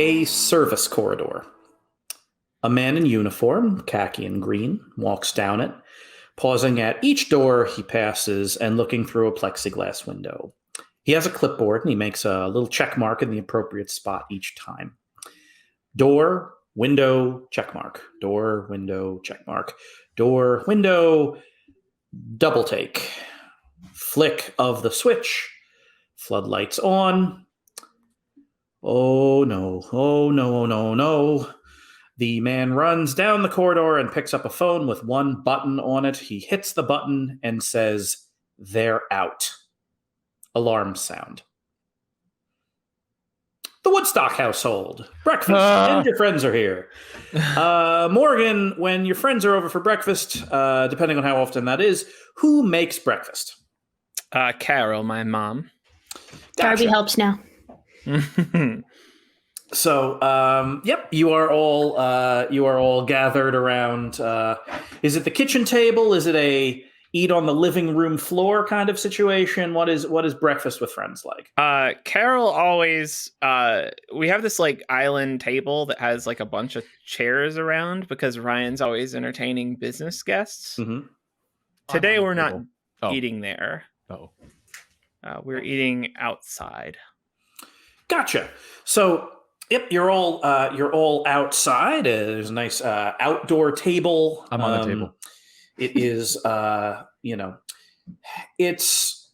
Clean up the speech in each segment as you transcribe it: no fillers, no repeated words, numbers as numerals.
a service corridor. A man in uniform, khaki and green, walks down it, pausing at each door he passes and looking through a plexiglass window. He has a clipboard and he makes a little check mark in the appropriate spot each time. Door, window, check mark. Door, window, check mark. Door, window, double take. Flick of the switch. Floodlights on. Oh no, oh no, oh no, no. The man runs down the corridor and picks up a phone with one button on it. He hits the button and says, "They're out." Alarm sound. The Woodstock household. Breakfast. And your friends are here. Morgan, when your friends are over for breakfast, depending on how often that is, who makes breakfast? Carol, my mom. Gotcha. Darby helps now. So, yep, you are all gathered around. Is it the kitchen table? Is it a eat on the living room floor kind of situation? What is breakfast with friends like? Carol always we have this like island table that has like a bunch of chairs around because Ryan's always entertaining business guests. Mm-hmm. Today we're not eating there. Oh. We're eating outside. Gotcha. So, yep, you're all outside. There's a nice outdoor table. I'm on the table. It is, it's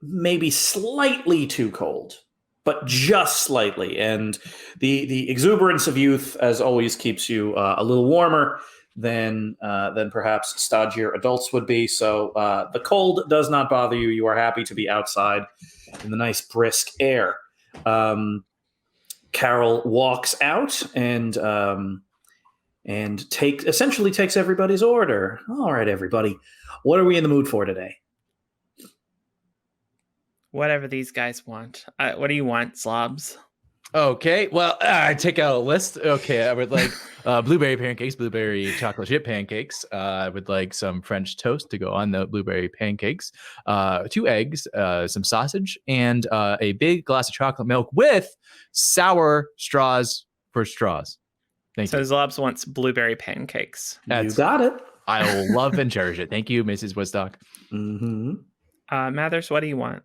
maybe slightly too cold, but just slightly. And the exuberance of youth, as always, keeps you a little warmer than perhaps stodgier adults would be. So the cold does not bother you. You are happy to be outside in the nice brisk air. Carol walks out and essentially takes everybody's order. All right, everybody, what are we in the mood for today? Whatever these guys want. What do you want, Zlobs? Okay, well, I take out a list. Okay, I would like blueberry pancakes, blueberry chocolate chip pancakes. I would like some French toast to go on the blueberry pancakes, 2 eggs, some sausage, and a big glass of chocolate milk with sour straws for straws. Thank you. So Zlobs wants blueberry pancakes. You got it. I will love and cherish it. Thank you, Mrs. Woodstock. Mm-hmm. Mathers, what do you want?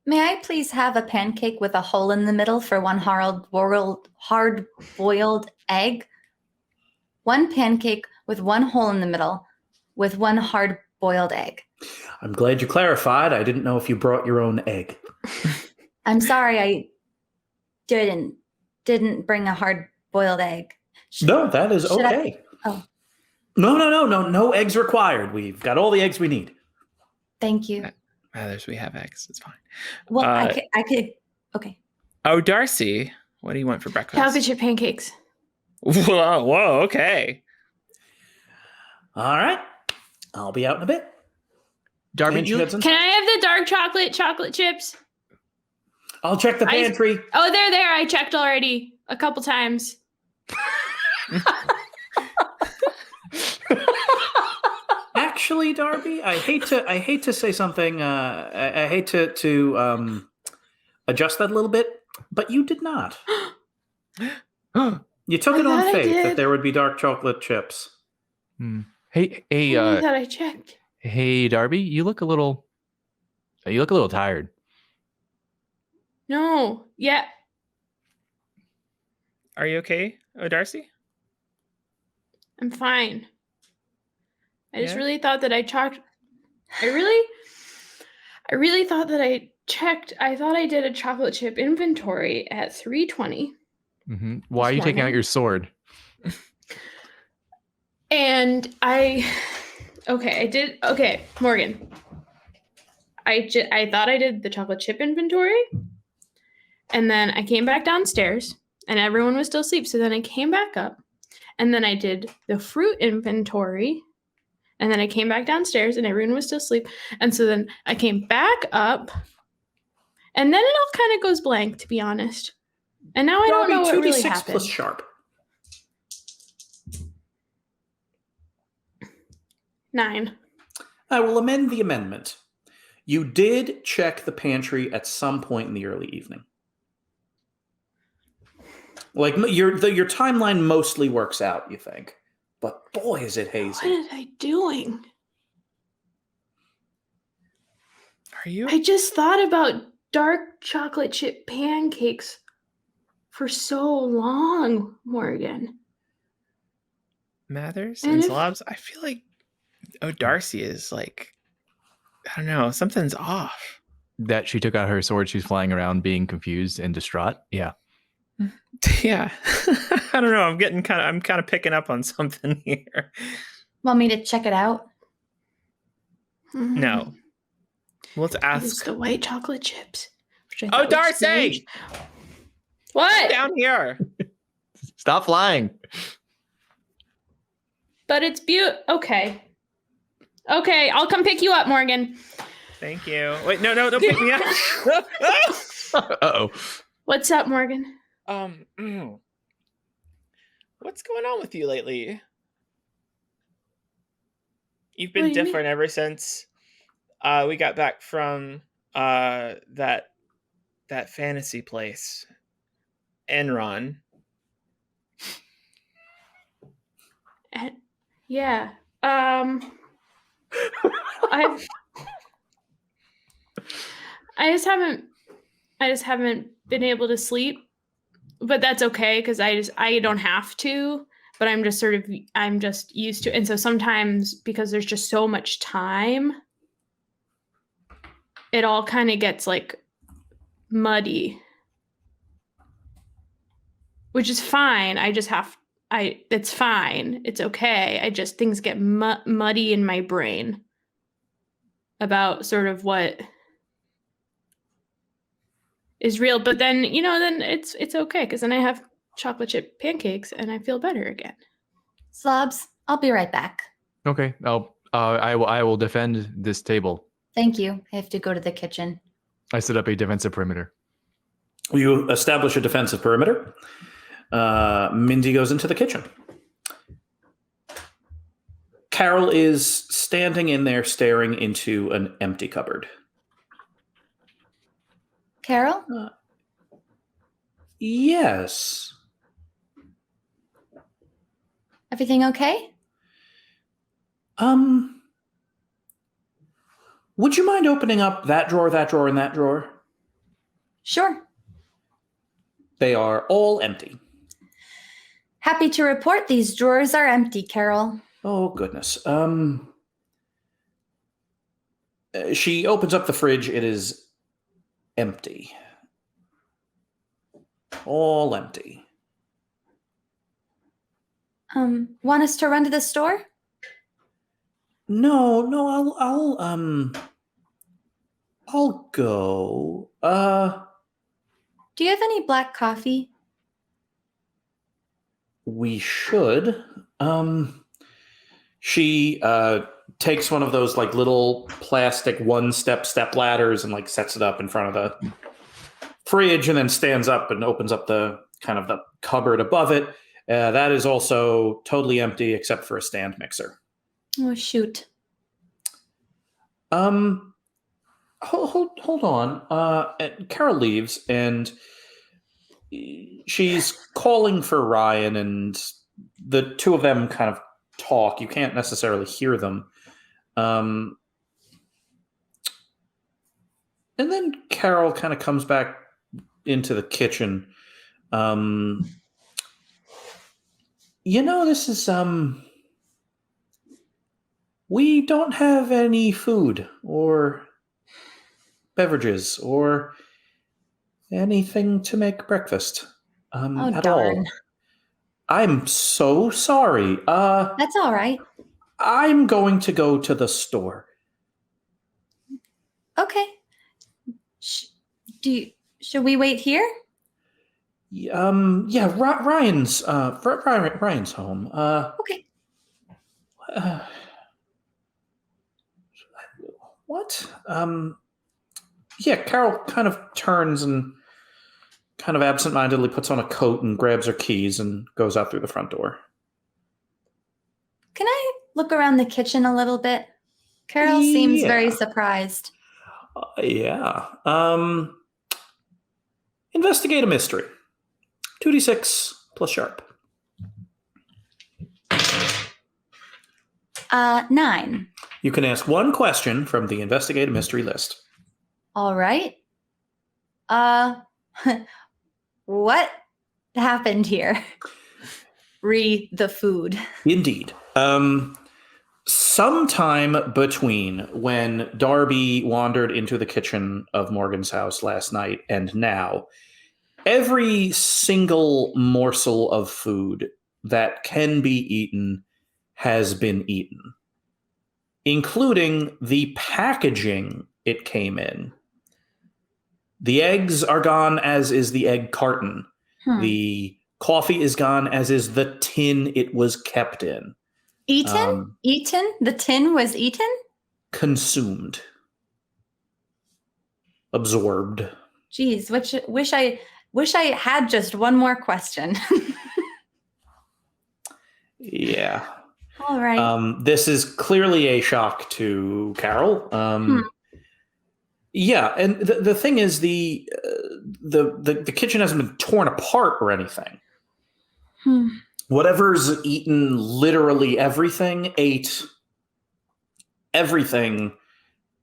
May I please have a pancake with a hole in the middle for one hard-boiled egg? One pancake with one hole in the middle with one hard-boiled egg. I'm glad you clarified. I didn't know if you brought your own egg. I'm sorry, I didn't bring a hard-boiled egg. No, that is okay. No eggs required. We've got all the eggs we need. Thank you. Mathers, we have eggs. It's fine. Well, I could. Okay. Oh, Darcy, what do you want for breakfast? Chocolate chip pancakes. Whoa, okay. All right. I'll be out in a bit. Darby, Can I have the dark chocolate chips? I'll check the pantry. They're there. I checked already a couple times. Actually, Darby, I hate to say something. I hate to adjust that a little bit, but you did not. You took it on faith that there would be dark chocolate chips. Hey, I thought I checked. Hey, Darby, you look a little tired. No. Yeah. Are you okay, Darcy? I'm fine. I just really thought that I checked. I really thought that I checked. I thought I did a chocolate chip inventory at 3:20. Mm-hmm. Why are you taking out your sword? And I did. Okay, Morgan. I thought I did the chocolate chip inventory, and then I came back downstairs, and everyone was still asleep. So then I came back up, and then I did the fruit inventory. And then I came back downstairs and everyone was still asleep. And so then I came back up. And then it all kind of goes blank, to be honest. And now I don't know what really happened. 2d6 plus sharp. 9. I will amend the amendment. You did check the pantry at some point in the early evening. Like your timeline mostly works out, you think, but boy, is it hazy. What am I doing? Are you? I just thought about dark chocolate chip pancakes for so long, Morgan. Mathers And and if- Zlobs? I feel like Darcy is like, I don't know, something's off. That she took out her sword, she's flying around being confused and distraught. Yeah. Yeah. I don't know. I'm kind of picking up on something here. Want me to check it out? No. Let's It's ask. the white chocolate chips. which I Oh, thought was Darcy! strange. What? Down here. Stop flying. But it's beautiful. Okay. Okay, I'll come pick you up, Morgan. Thank you. Wait, no, don't pick me up. Uh-oh. What's up, Morgan? What's going on with you lately? You've What been do you mean? different ever since we got back from that fantasy place, Enron. Yeah. I just haven't been able to sleep, but that's okay because I don't have to, but I'm just used to it. And so sometimes because there's just so much time, it all kind of gets like muddy, which is fine. It's fine. It's okay. Things get muddy in my brain about sort of what is real. But then, then it's okay because then I have chocolate chip pancakes and I feel better again. Zlobs, I'll be right back. Okay. I will defend this table. Thank you. I have to go to the kitchen. I set up a defensive perimeter. You establish a defensive perimeter. Mindy goes into the kitchen. Carol is standing in there staring into an empty cupboard. Carol? Yes. Everything okay? Would you mind opening up that drawer, and that drawer? Sure. They are all empty. Happy to report these drawers are empty, Carol. Oh, goodness. She opens up the fridge. It is empty. All empty. Want us to run to the store? No, I'll go. Do you have any black coffee? We should. She takes one of those like little plastic step ladders and like sets it up in front of the fridge and then stands up and opens up the kind of the cupboard above it. That is also totally empty except for a stand mixer. Oh, shoot. Hold on. And Carol leaves and she's calling for Ryan, and the two of them kind of talk. You can't necessarily hear them. And then Carol kind of comes back into the kitchen. This is we don't have any food or beverages or anything to make breakfast at darn. all. I'm so sorry. That's all right. I'm going to go to the store. Okay. Should we wait here? Yeah, Ryan's home. Okay. What? Yeah, Carol kind of turns and kind of absentmindedly puts on a coat and grabs her keys and goes out through the front door. Can I look around the kitchen a little bit? Carol seems Yeah. very surprised. Yeah. Investigate a mystery. 2d6 plus sharp. 9. You can ask one question from the investigative mystery list. All right. What happened here? Re the food. Indeed. Sometime between when Darby wandered into the kitchen of Morgan's house last night and now, every single morsel of food that can be eaten has been eaten, including the packaging it came in. The eggs are gone, as is the egg carton. The coffee is gone, as is the tin it was kept in. Eaten? Eaten? The tin was eaten? Consumed. Absorbed. Jeez, wish I had just one more question. Yeah. All right. This is clearly a shock to Carol. Yeah, and the thing is, the kitchen hasn't been torn apart or anything. Whatever's eaten, literally everything, ate everything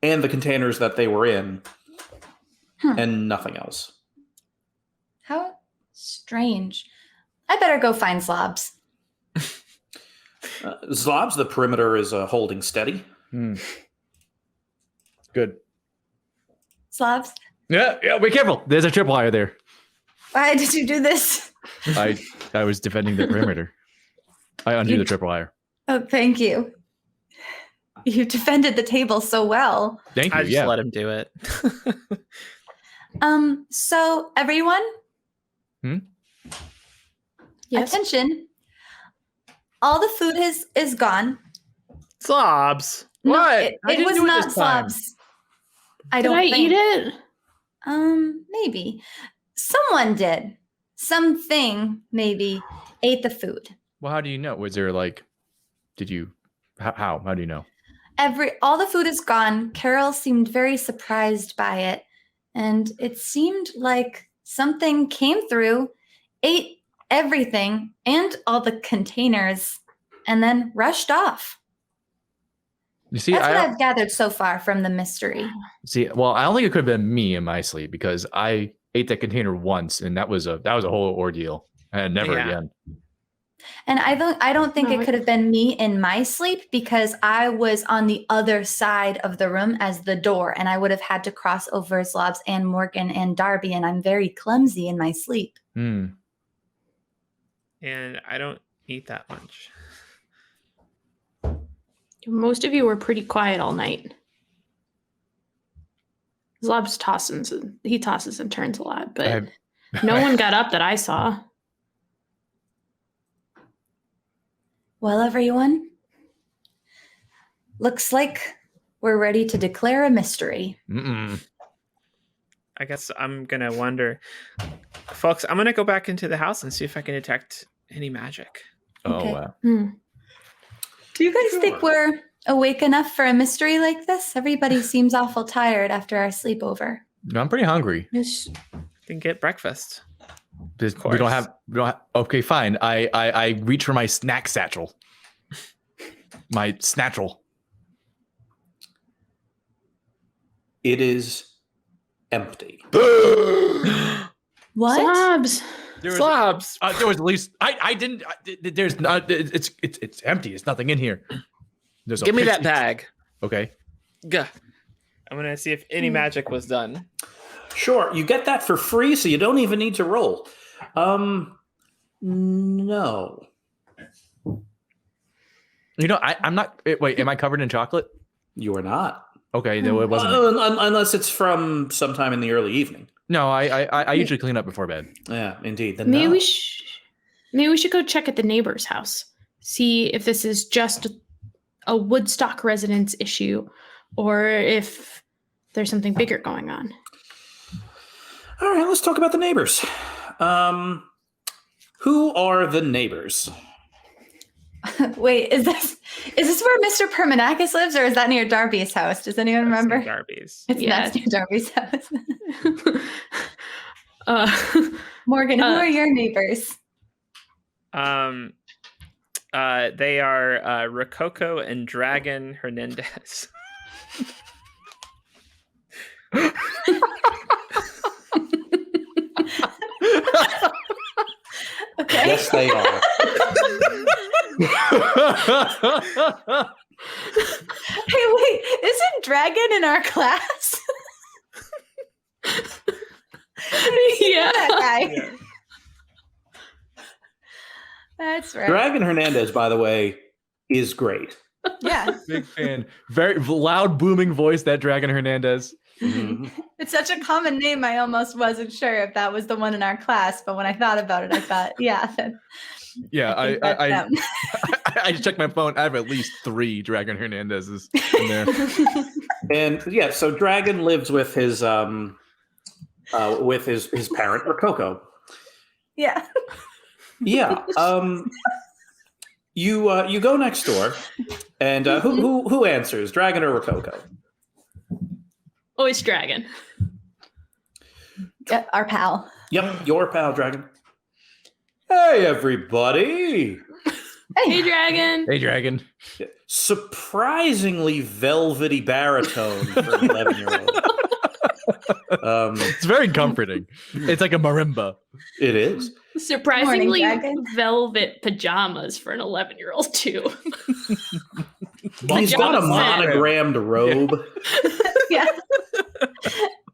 and the containers that they were in, and nothing else. How strange. I better go find Zlobs. Zlobs, the perimeter is holding steady. Good. Zlobs, Yeah, be careful. There's a tripwire there. why did you do this? I was defending the perimeter. I undrew the tripwire. Oh, thank you. You defended the table so well. Thank you. I just let him do it. So everyone, Yes. attention. All the food is gone. Zlobs. No, What? it I didn't was do it not this time. Zlobs. I Did don't I think. eat it? Maybe. Someone did. Something maybe ate the food. Well, how do you know? Was there like, did you, how do you know? All the food is gone. Carol seemed very surprised by it. And it seemed like something came through, ate everything and all the containers, and then rushed off. You see, That's I what don't I've gathered so far from the mystery. see. Well, I don't think it could have been me in my sleep because I ate that container once, and that was a whole ordeal, and never Yeah. again. And I don't think Oh, it could have been me in my sleep because I was on the other side of the room as the door, and I would have had to cross over Zlobs and Morgan and Darby, and I'm very clumsy in my sleep. And I don't eat that much. Most of you were pretty quiet all night. Zlobs tosses and turns a lot, but no one got up that I saw. Well, everyone, looks like we're ready to declare a mystery. I guess I'm going to wonder. Folks, I'm going to go back into the house and see if I can detect any magic. Oh Okay. wow. Do you guys think we're awake enough for a mystery like this? Everybody seems awful tired after our sleepover. No, I'm pretty hungry. Yes. Can get breakfast. We don't have. Okay, fine. I reach for my snack satchel. My snatchel. It is empty. What? Zlobs. Zlobs. There was at least I didn't. There's not. It's empty. There's nothing in here. There's Give me that bag. Okay. Gah. I'm going to see if any magic was done. Sure, you get that for free, so you don't even need to roll. No. You know, I'm not. Wait, am I covered in chocolate? You are not. Okay, no, it wasn't. Unless it's from sometime in the early evening. No, I usually clean up before bed. Yeah, indeed. Then Maybe no. we should go check at the neighbor's house. See if this is just a Woodstock residence issue or if there's something bigger going on. All right, let's talk about the neighbors. Who are the neighbors? Wait, is this where Mr. Permanakis lives, or is that near Darby's house? Does anyone remember? Darby's. It's Yeah. that's near Darby's house. Morgan, who are your neighbors? They are Rococo and Dragon Hernandez. Okay. Yes, they are. Hey, wait, isn't Dragon in our class? Yeah. That guy. That's right. Dragon Hernandez, by the way, is great. Yeah. Big fan. Very loud, booming voice, that Dragon Hernandez. Mhm. It's such a common name. I almost wasn't sure if that was the one in our class, but when I thought about it, I thought, yeah. Yeah, I think that's them. I just checked my phone. I have at least 3 Dragon Hernandezes in there. And yeah, so Dragon lives with his parent Rococo. Yeah. Yeah. You go next door, and who answers, Dragon or Rococo? Oh, it's Dragon. Yeah, our pal. Yep, your pal, Dragon. Hey, everybody! Hey, Dragon. Hey, Dragon. Surprisingly velvety baritone for an 11-year-old. It's very comforting. It's like a marimba. It is. Surprisingly, Morning, Dragon. velvet pajamas for an 11-year-old too. He's got a Pajamas. monogrammed robe. Yeah.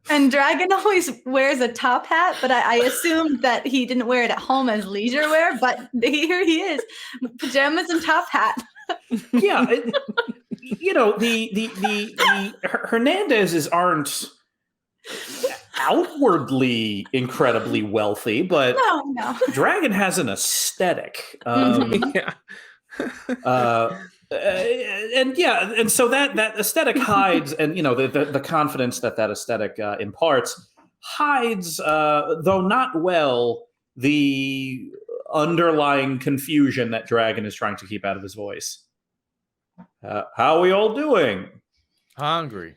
And Dragon always wears a top hat, but I assumed that he didn't wear it at home as leisure wear, but here he is. Pajamas and top hat. Yeah. The Hernandezes aren't outwardly incredibly wealthy, but No. Dragon has an aesthetic. Yeah. And so that aesthetic hides, and the confidence that aesthetic imparts hides, though not well, the underlying confusion that Dragon is trying to keep out of his voice. How are we all doing? Hungry.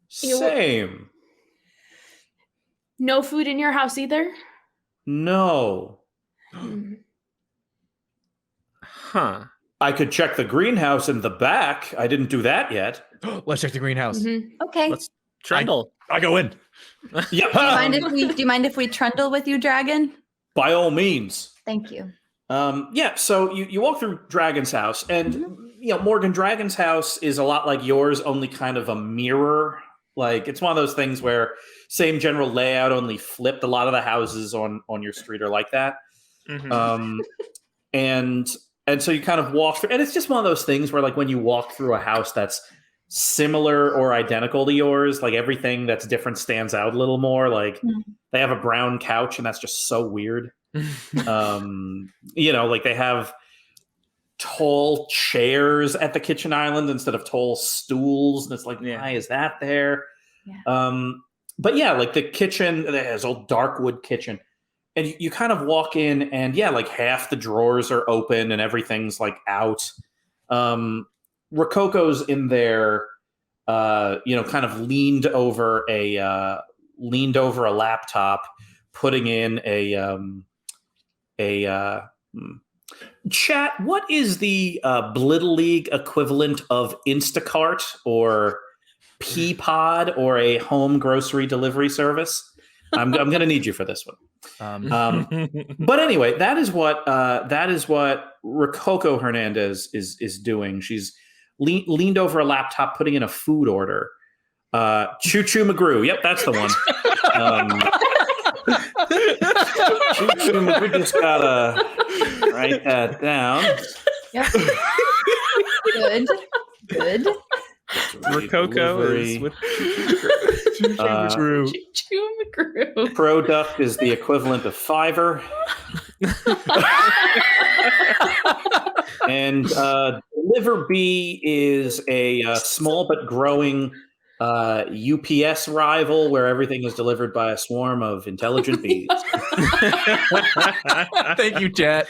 Same. No food in your house either? No. Huh. I could check the greenhouse in the back. I didn't do that yet. Let's check the greenhouse. Mm-hmm. Okay. Let's trundle. I go in. Yep. Do you mind if we trundle with you, Dragon? By all means. Thank you. Yeah, so you walk through Dragon's house, and Morgan, Dragon's house is a lot like yours, only kind of a mirror. Like, it's one of those things where same general layout, only flipped. A lot of the houses on your street are like that. Mhm. And so you kind of walk through, and it's just one of those things where, like, when you walk through a house that's similar or identical to yours, like, everything that's different stands out a little more. Like, they have a brown couch, and that's just so weird. Like, they have tall chairs at the kitchen island instead of tall stools, and it's like, why is that there? Yeah. But yeah, like, the kitchen, it has a dark wood kitchen, and you kind of walk in, and like, half the drawers are open and everything's like out. Rococo's in there, kind of leaned over a laptop, putting in chat. What is the Blittle League equivalent of Instacart or Peapod or a home grocery delivery service? I'm going to need you for this one. But anyway, that is what Rococo Hernandez is doing. She's leaned over a laptop, putting in a food order. Choo Choo McGrew. Yep, that's the one. Choo Choo McGrew, just gotta write that down. Yep. Good. Rococo is with Choo McGrew. Product is the equivalent of Fiverr. And Deliver Bee is a small but growing UPS rival where everything is delivered by a swarm of intelligent bees. Thank you, chat.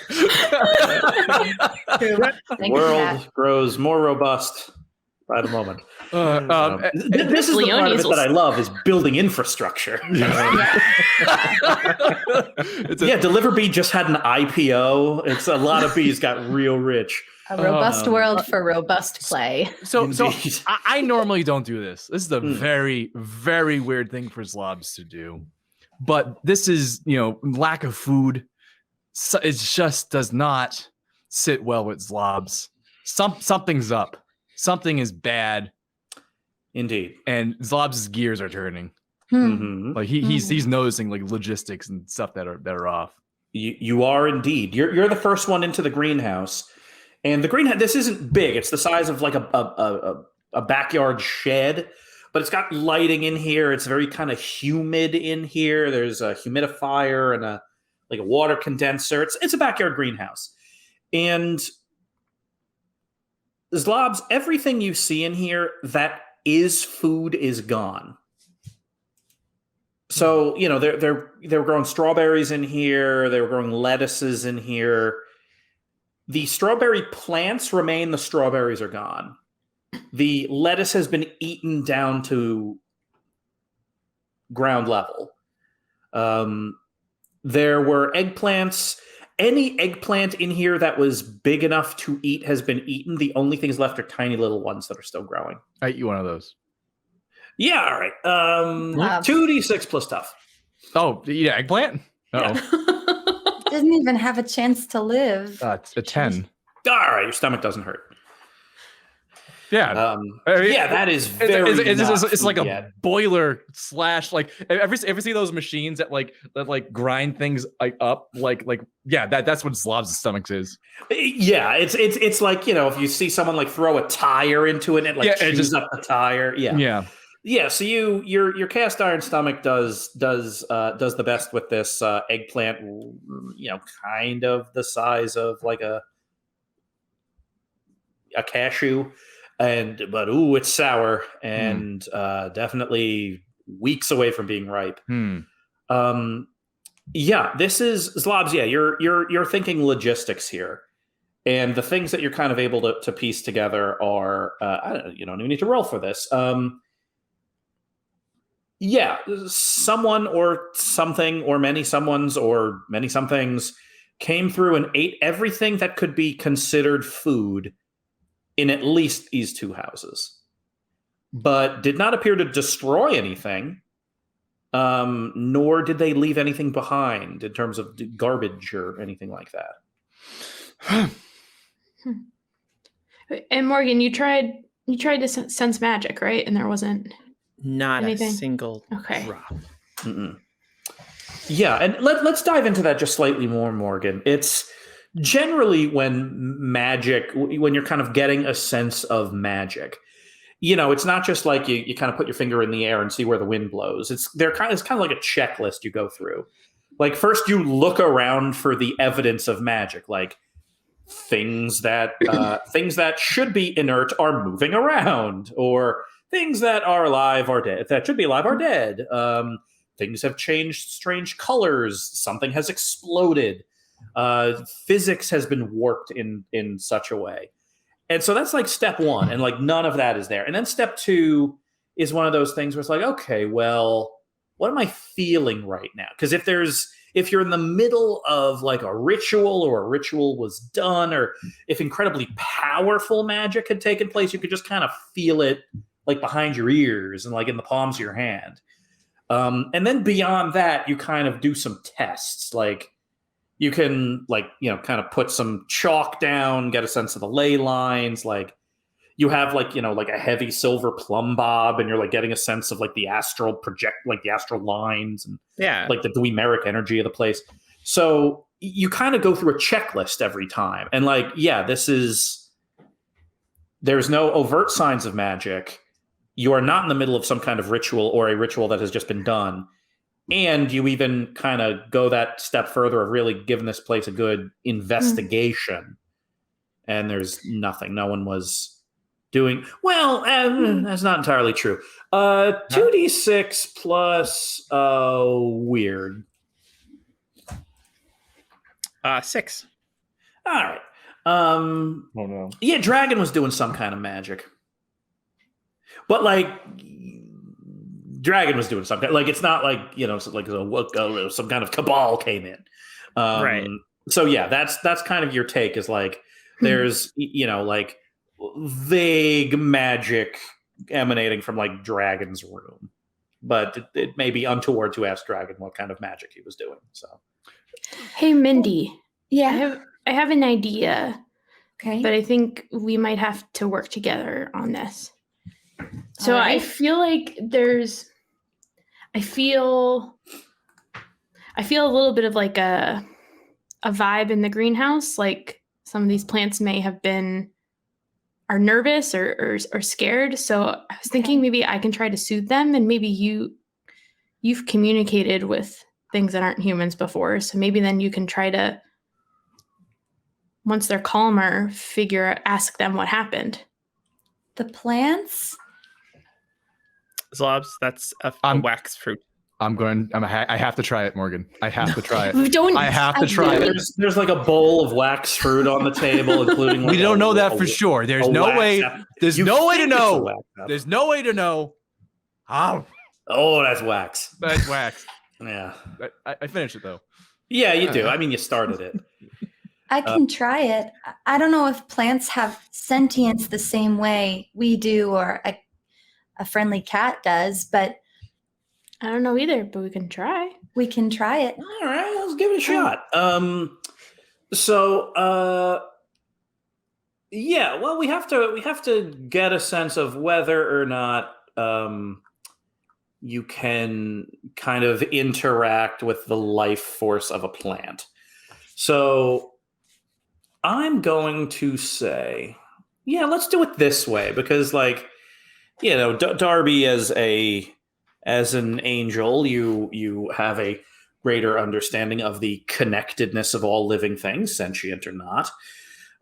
The world grows more robust by the moment. This is the part of Leonie's it that I love is building infrastructure. Deliver Bee just had an IPO. It's a lot of bees got real rich. A robust world for robust play. So I normally don't do this. This is a very, very weird thing for Zlobs to do. But this is, lack of food. So it just does not sit well with Zlobs. Something's up. Something is bad. Indeed. And Zlobs' gears are turning. Mm-hmm. Like he's noticing like logistics and stuff that are off. You are indeed. You're the first one into the greenhouse. And the greenhouse, this isn't big. It's the size of like a backyard shed, but it's got lighting in here. It's very kind of humid in here. There's a humidifier and a water condenser. It's a backyard greenhouse. And Zlobs, everything you see in here that is food is gone. So, they were growing strawberries in here. They were growing lettuces in here. The strawberry plants remain. The strawberries are gone. The lettuce has been eaten down to ground level. There were eggplants. Any eggplant in here that was big enough to eat has been eaten. The only things left are tiny little ones that are still growing. I eat one of those. Yeah, all right. 2d6 plus tough. Oh, you eat an eggplant? Uh-oh. Doesn't even have a chance to live. It's a 10. All right, your stomach doesn't hurt. Yeah. That is very it's like yet. a boiler / like ever see those machines that grind things up that's what Zlobs' stomach is. Yeah, it's like, if you see someone like throw a tire into it and it chews up the tire. Yeah. So your cast iron stomach does the best with this eggplant, kind of the size of like a cashew. But it's sour and definitely weeks away from being ripe. This is Zlobs. Yeah, you're thinking logistics here, and the things that you're kind of able to piece together are you don't even need to roll for this. Someone or something or many someones or many somethings came through and ate everything that could be considered food in at least these two houses, but did not appear to destroy anything, nor did they leave anything behind in terms of garbage or anything like that. And Morgan, you tried to sense magic, right? And there wasn't not anything? A single Okay. drop. Mm-mm. Yeah, and let's dive into that just slightly more, Morgan. It's generally when you're kind of getting a sense of magic, it's not just like you kind of put your finger in the air and see where the wind blows. It's kind of like a checklist you go through. Like first you look around for the evidence of magic, like things that should be inert are moving around, or things that are alive are dead. That should be alive are dead. Things have changed strange colors. Something has exploded. Physics has been warped in such a way. And so that's like step one. And like none of that is there. And then step two is one of those things where it's like, okay, well, what am I feeling right now? Because if you're in the middle of like a ritual, or a ritual was done, or if incredibly powerful magic had taken place, you could just kind of feel it like behind your ears and like in the palms of your hand. And then beyond that, you kind of do some tests. Like you can kind of put some chalk down, get a sense of the ley lines. Like you have like a heavy silver plumb bob, and you're like getting a sense of like the astral the astral lines and like the Dweemeric energy of the place. So you kind of go through a checklist every time. And like, there's no overt signs of magic. You are not in the middle of some kind of ritual or a ritual that has just been done. And you even kind of go that step further of really giving this place a good investigation. And there's nothing. No one was doing... Well, that's not entirely true. 2d6 plus weird. 6. All right. Oh, no. Yeah, Dragon was doing some kind of magic. But like, Dragon was doing something. Like, it's not like, some kind of cabal came in. Right. So yeah, that's kind of your take, is like, there's, like vague magic emanating from like Dragon's room. But it may be untoward to ask Dragon what kind of magic he was doing. So, Hey, Mindy. Yeah. I have an idea, Okay. but I think we might have to work together on this. So All right. I feel like I feel a little bit of like a vibe in the greenhouse. Like some of these plants may have are nervous or scared. So I was thinking maybe I can try to soothe them, and maybe you've communicated with things that aren't humans before. So maybe then you can try to, once they're calmer, ask them what happened. The plants? Zlobs, that's a wax fruit. I have to try it, Morgan. I have to try it. Don't. I have to try it. there's like a bowl of wax fruit on the table, including. Like We don't know that for sure. There's no way. There's no way to know. There's no way to know. Oh, that's wax. that's wax. Yeah. I finished it though. Yeah, you do. I mean, you started it. I can try it. I don't know if plants have sentience the same way we do, or a friendly cat does, but I don't know either, but we can try. we can try it. All right, let's give it a shot. Yeah, well, we have to get a sense of whether or not you can kind of interact with the life force of a plant. So I'm going to say, yeah, let's do it this way, because Darby as an angel, you have a greater understanding of the connectedness of all living things, sentient or not.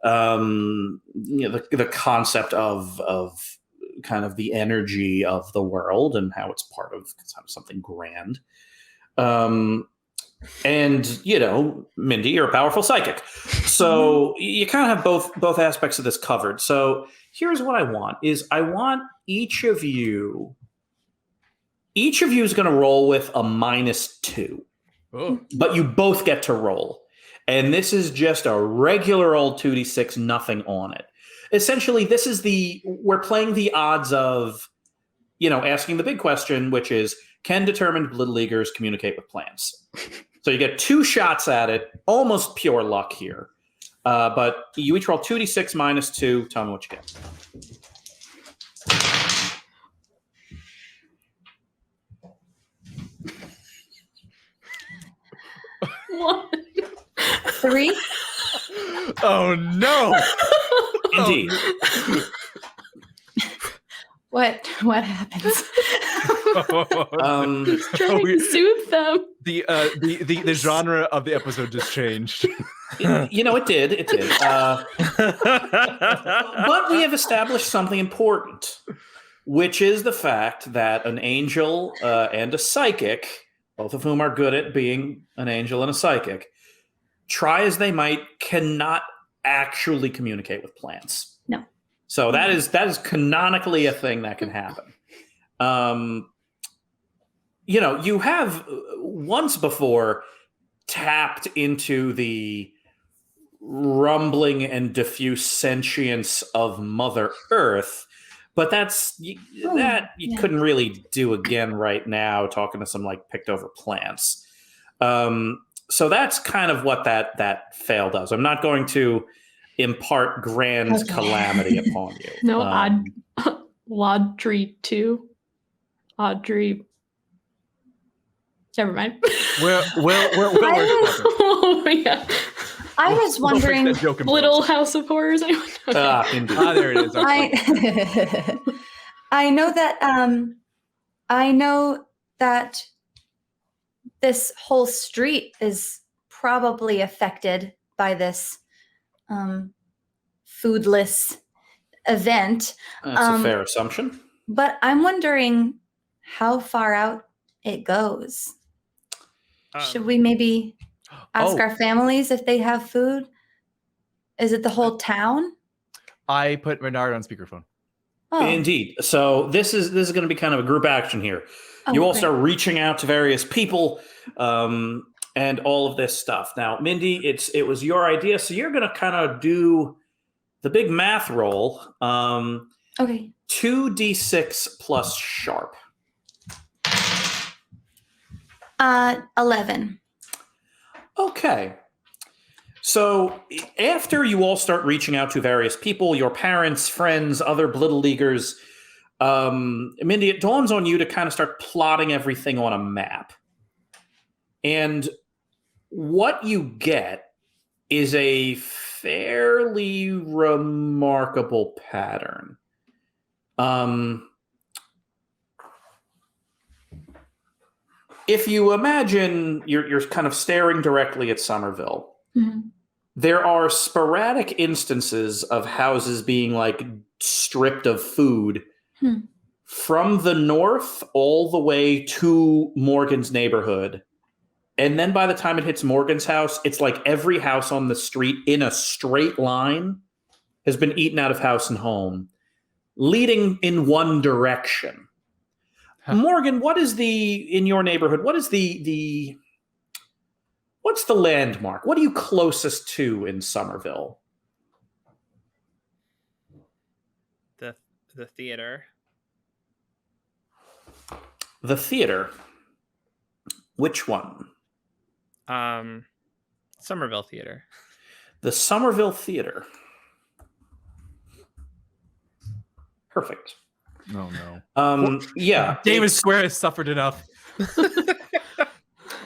The concept of kind of the energy of the world and how it's part of something grand. And Mindy, you're a powerful psychic, so you kind of have both aspects of this covered. So here's what I want: each of you is going to roll with a -2. Oh. But you both get to roll. And this is just a regular old 2d6, nothing on it. Essentially, we're playing the odds of, asking the big question, which is, can determined Little Leaguers communicate with plants? So you get 2 shots at it, almost pure luck here. But you each roll 2d6 -2. Tell me what you get. What? 3? Oh no! Indeed. What happens? Trying to soothe them. The genre of the episode just changed. It did. But we have established something important, which is the fact that an angel and a psychic, both of whom are good at being an angel and a psychic, try as they might, cannot actually communicate with plants. No. So that is canonically a thing that can happen. You have once before tapped into the rumbling and diffuse sentience of Mother Earth, but you couldn't really do again right now, talking to some picked over plants. So that's kind of what that fail does. I'm not going to impart grand calamity upon you. No, Laudry 2. Audrey. Never mind. We'll Oh yeah. I was wondering. Little House of Horrors. Indeed. There it is. Okay. I know that this whole street is probably affected by this foodless event. That's a fair assumption. But I'm wondering how far out it goes. Should we maybe ask our families if they have food? Is it the whole town? I put Renard on speakerphone. Oh, Indeed. So this is going to be kind of a group action here. You all great. start reaching out to various people and all of this stuff. Now, Mindy, it was your idea, so you're going to kind of do the big math roll. Okay. 2d6 plus sharp. 11. Okay. So after you all start reaching out to various people, your parents, friends, other Blittle Leaguers, Mindy, it dawns on you to kind of start plotting everything on a map. And what you get is a fairly remarkable pattern. If you imagine you're kind of staring directly at Somerville, there are sporadic instances of houses being like stripped of food from the north all the way to Morgan's neighborhood. And then by the time it hits Morgan's house, it's like every house on the street in a straight line has been eaten out of house and home, leading in one direction. Morgan, what is in your neighborhood, what is what's the landmark? What are you closest to in Somerville? The theater. The theater? Which one? Somerville Theater. The Somerville Theater. Perfect. Oh no. Yeah. Davis Square has suffered enough.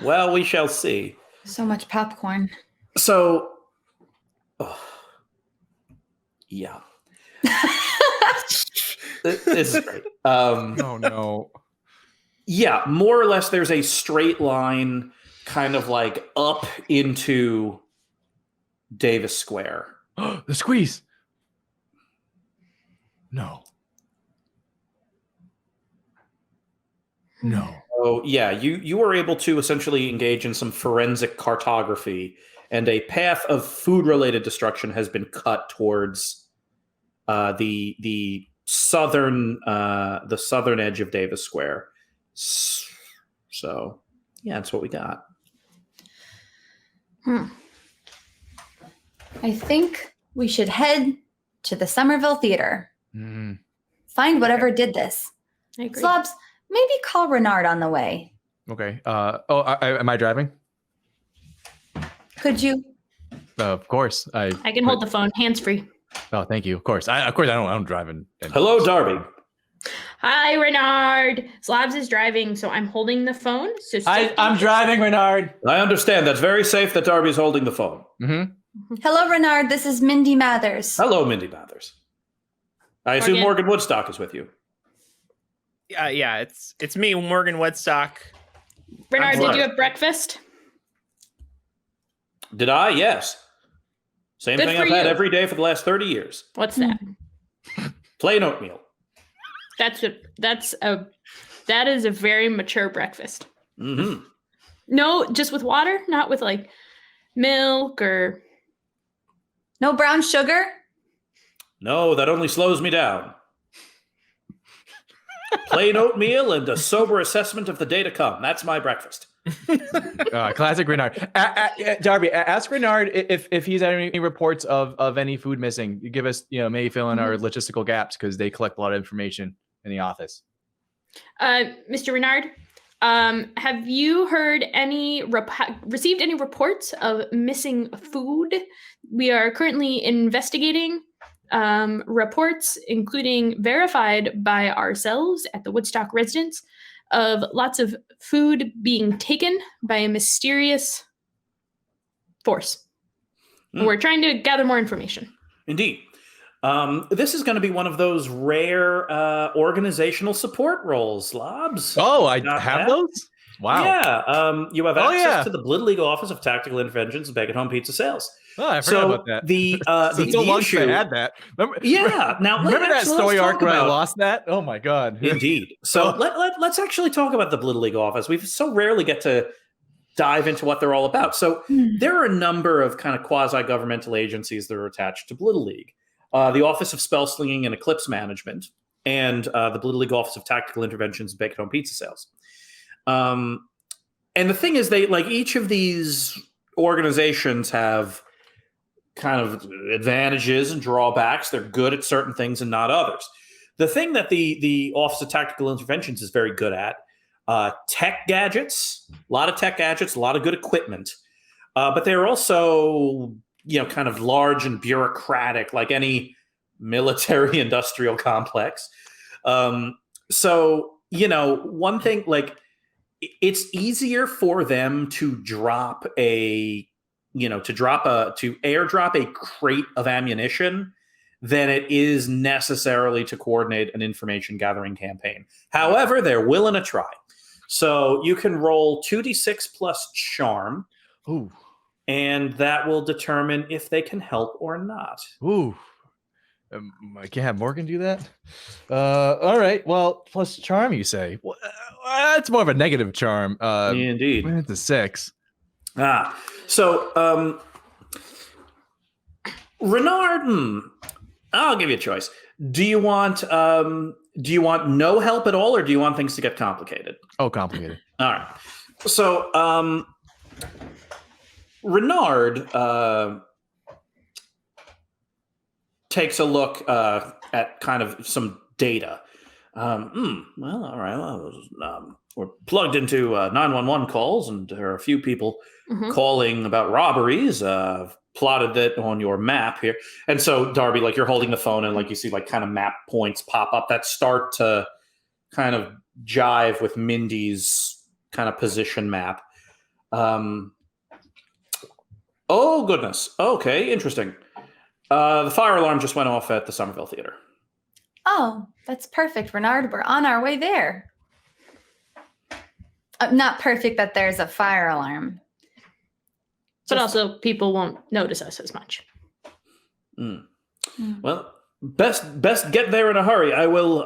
Well, we shall see. So much popcorn. So, yeah. This is great. Oh no. Yeah, more or less there's a straight line kind of like up into Davis Square. The squeeze. No. No. So yeah, you were able to essentially engage in some forensic cartography, and a path of food-related destruction has been cut towards the southern edge of Davis Square. So yeah, that's what we got. I think we should head to the Somerville Theater. Find whatever did this. I agree. Zlobs, maybe call Renard on the way. Okay. Am I driving? Could you? Of course. I can hold the phone hands free. Oh, thank you. Of course. I don't drive in. Hello, Darby. Hi, Renard. Zlobs is driving, so I'm holding the phone. So I'm driving, Renard. I understand. That's very safe that Darby's holding the phone. Hello, Renard. This is Mindy Mathers. Hello, Mindy Mathers. I assume Morgan Woodstock is with you. Yeah, it's me, Morgan Woodstock. Renard, did you have breakfast? Did I? Yes. Same Good thing for I've had you. every day for the last 30 years. What's that? Plain oatmeal. That is a very mature breakfast. Mm-hmm. No, just with water, not with like milk or No brown sugar? No, that only slows me down. Plain oatmeal and a sober assessment of the day to come. That's my breakfast. Classic Renard. Darby, ask Renard if he's had any reports of any food missing. You give us, maybe fill in our logistical gaps because they collect a lot of information in the office. Mr. Renard, have you heard received any reports of missing food? We are currently investigating reports, including verified by ourselves at the Woodstock residence, of lots of food being taken by a mysterious force. We're trying to gather more information. Indeed. This is going to be one of those rare organizational support roles, Zlobs. Oh, I have those? Wow. Yeah. You have access to the Blittle League Office of Tactical Interventions and Bake-at-Home Pizza Sales. Oh, I forgot about that. It's so long since I had that. Remember that story arc where I lost that? Oh my God. Indeed. So let's actually talk about the Blittle League Office. We so rarely get to dive into what they're all about. So there are a number of kind of quasi-governmental agencies that are attached to Blittle League. The Office of Spell Slinging and Eclipse Management, and the Blittle League Office of Tactical Interventions and Bake-at-Home Pizza Sales. And the thing is, they like each of these organizations have kind of advantages and drawbacks. They're good at certain things and not others. The thing that the Office of Tactical Interventions is very good at, tech gadgets, a lot of tech gadgets, a lot of good equipment. But they're also, kind of large and bureaucratic, like any military industrial complex. So, one thing, like, it's easier for them to airdrop a crate of ammunition than it is necessarily to coordinate an information gathering campaign. However, they're willing to try. So you can roll 2d6 plus charm. Ooh. And that will determine if they can help or not. Ooh. I can't have Morgan do that? All right. Well, plus charm, you say? Well, that's more of a negative charm. Indeed. It's a 6. So Renard, I'll give you a choice. Do you want no help at all, or do you want things to get complicated? Oh, complicated. All right. So Renard takes a look at kind of some data. Well, all right. Well, we're plugged into 911 calls, and there are a few people calling about robberies. Plotted that on your map here. And so, Darby, like, you're holding the phone, and like you see like kind of map points pop up that start to kind of jive with Mindy's kind of position map. Oh, goodness. Okay, interesting. The fire alarm just went off at the Somerville Theater. Oh, that's perfect, Renard. We're on our way there. Not perfect that there's a fire alarm. But also, people won't notice us as much. Well, best get there in a hurry. I will.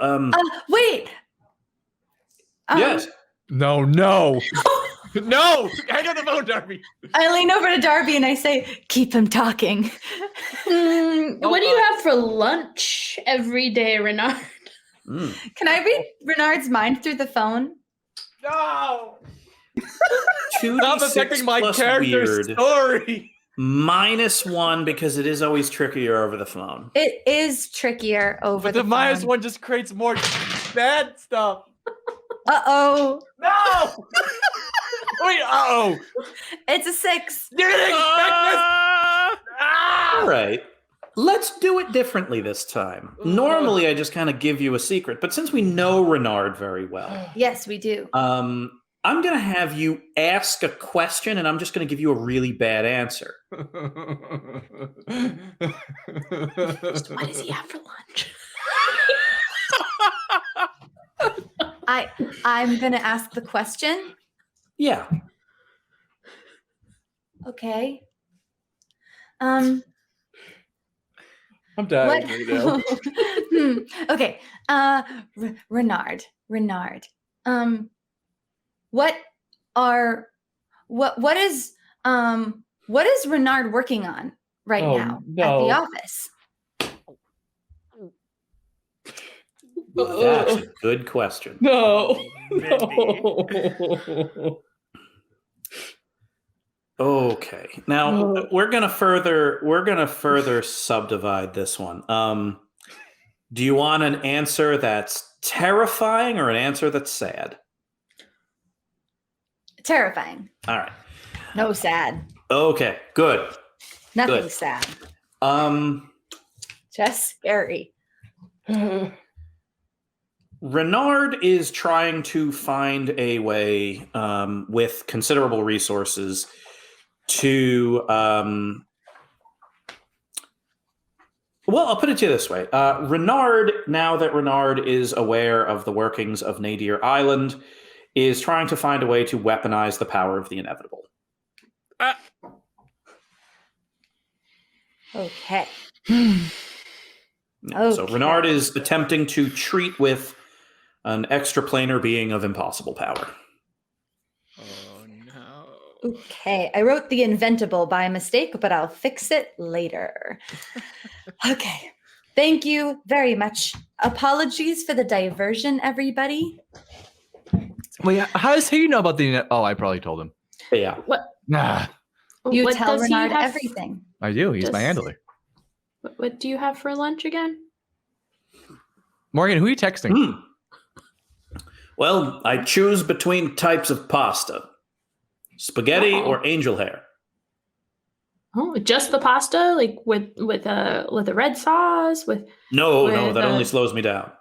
Wait. Yes. No. No. Hang on the phone, Darby. I lean over to Darby and I say, "Keep him talking." What do you have for lunch every day, Renard? Can I read Renard's mind through the phone? No. 2d6 Stop affecting my plus character's weird. story. -1 because it is always trickier over the phone. It is trickier over But the the phone. -1 just creates more bad stuff. Uh-oh. No! Wait, uh-oh. It's a 6. You didn't expect this? All right. Let's do it differently this time. Normally, I just kind of give you a secret, but since we know Renard very well, Yes, we do. I'm going to have you ask a question, and I'm just going to give you a really bad answer. So what does he have for lunch? I'm going to ask the question. Yeah. Okay. I'm dying right now. Okay. Renard. What is Renard working on right now at the office? That's a good question. No. Okay. Now we're gonna further subdivide this one. Do you want an answer that's terrifying or an answer that's sad? Terrifying. All right. No sad. Okay. Good. Nothing Good. sad. Just scary. Renard is trying to find a way with considerable resources to well, I'll put it to you this way. Renard, now that Renard is aware of the workings of Nadir Island, is trying to find a way to weaponize the power of the inevitable. Okay. So Renard is attempting to treat with an extraplanar being of impossible power. Oh no. Okay. I wrote the inventable by mistake, but I'll fix it later. Okay. Thank you very much. Apologies for the diversion, everybody. Wait, how do you know about the? Oh, I probably told him. Yeah. What? Nah, You what tell does he Renard have- everything. I do. He's my Does- handler. What do you have for lunch again? Morgan, who are you texting? Well, I choose between types of pasta: spaghetti Oh. or angel hair. Oh, just the pasta, like with a red sauce with. No, With, that only slows me down.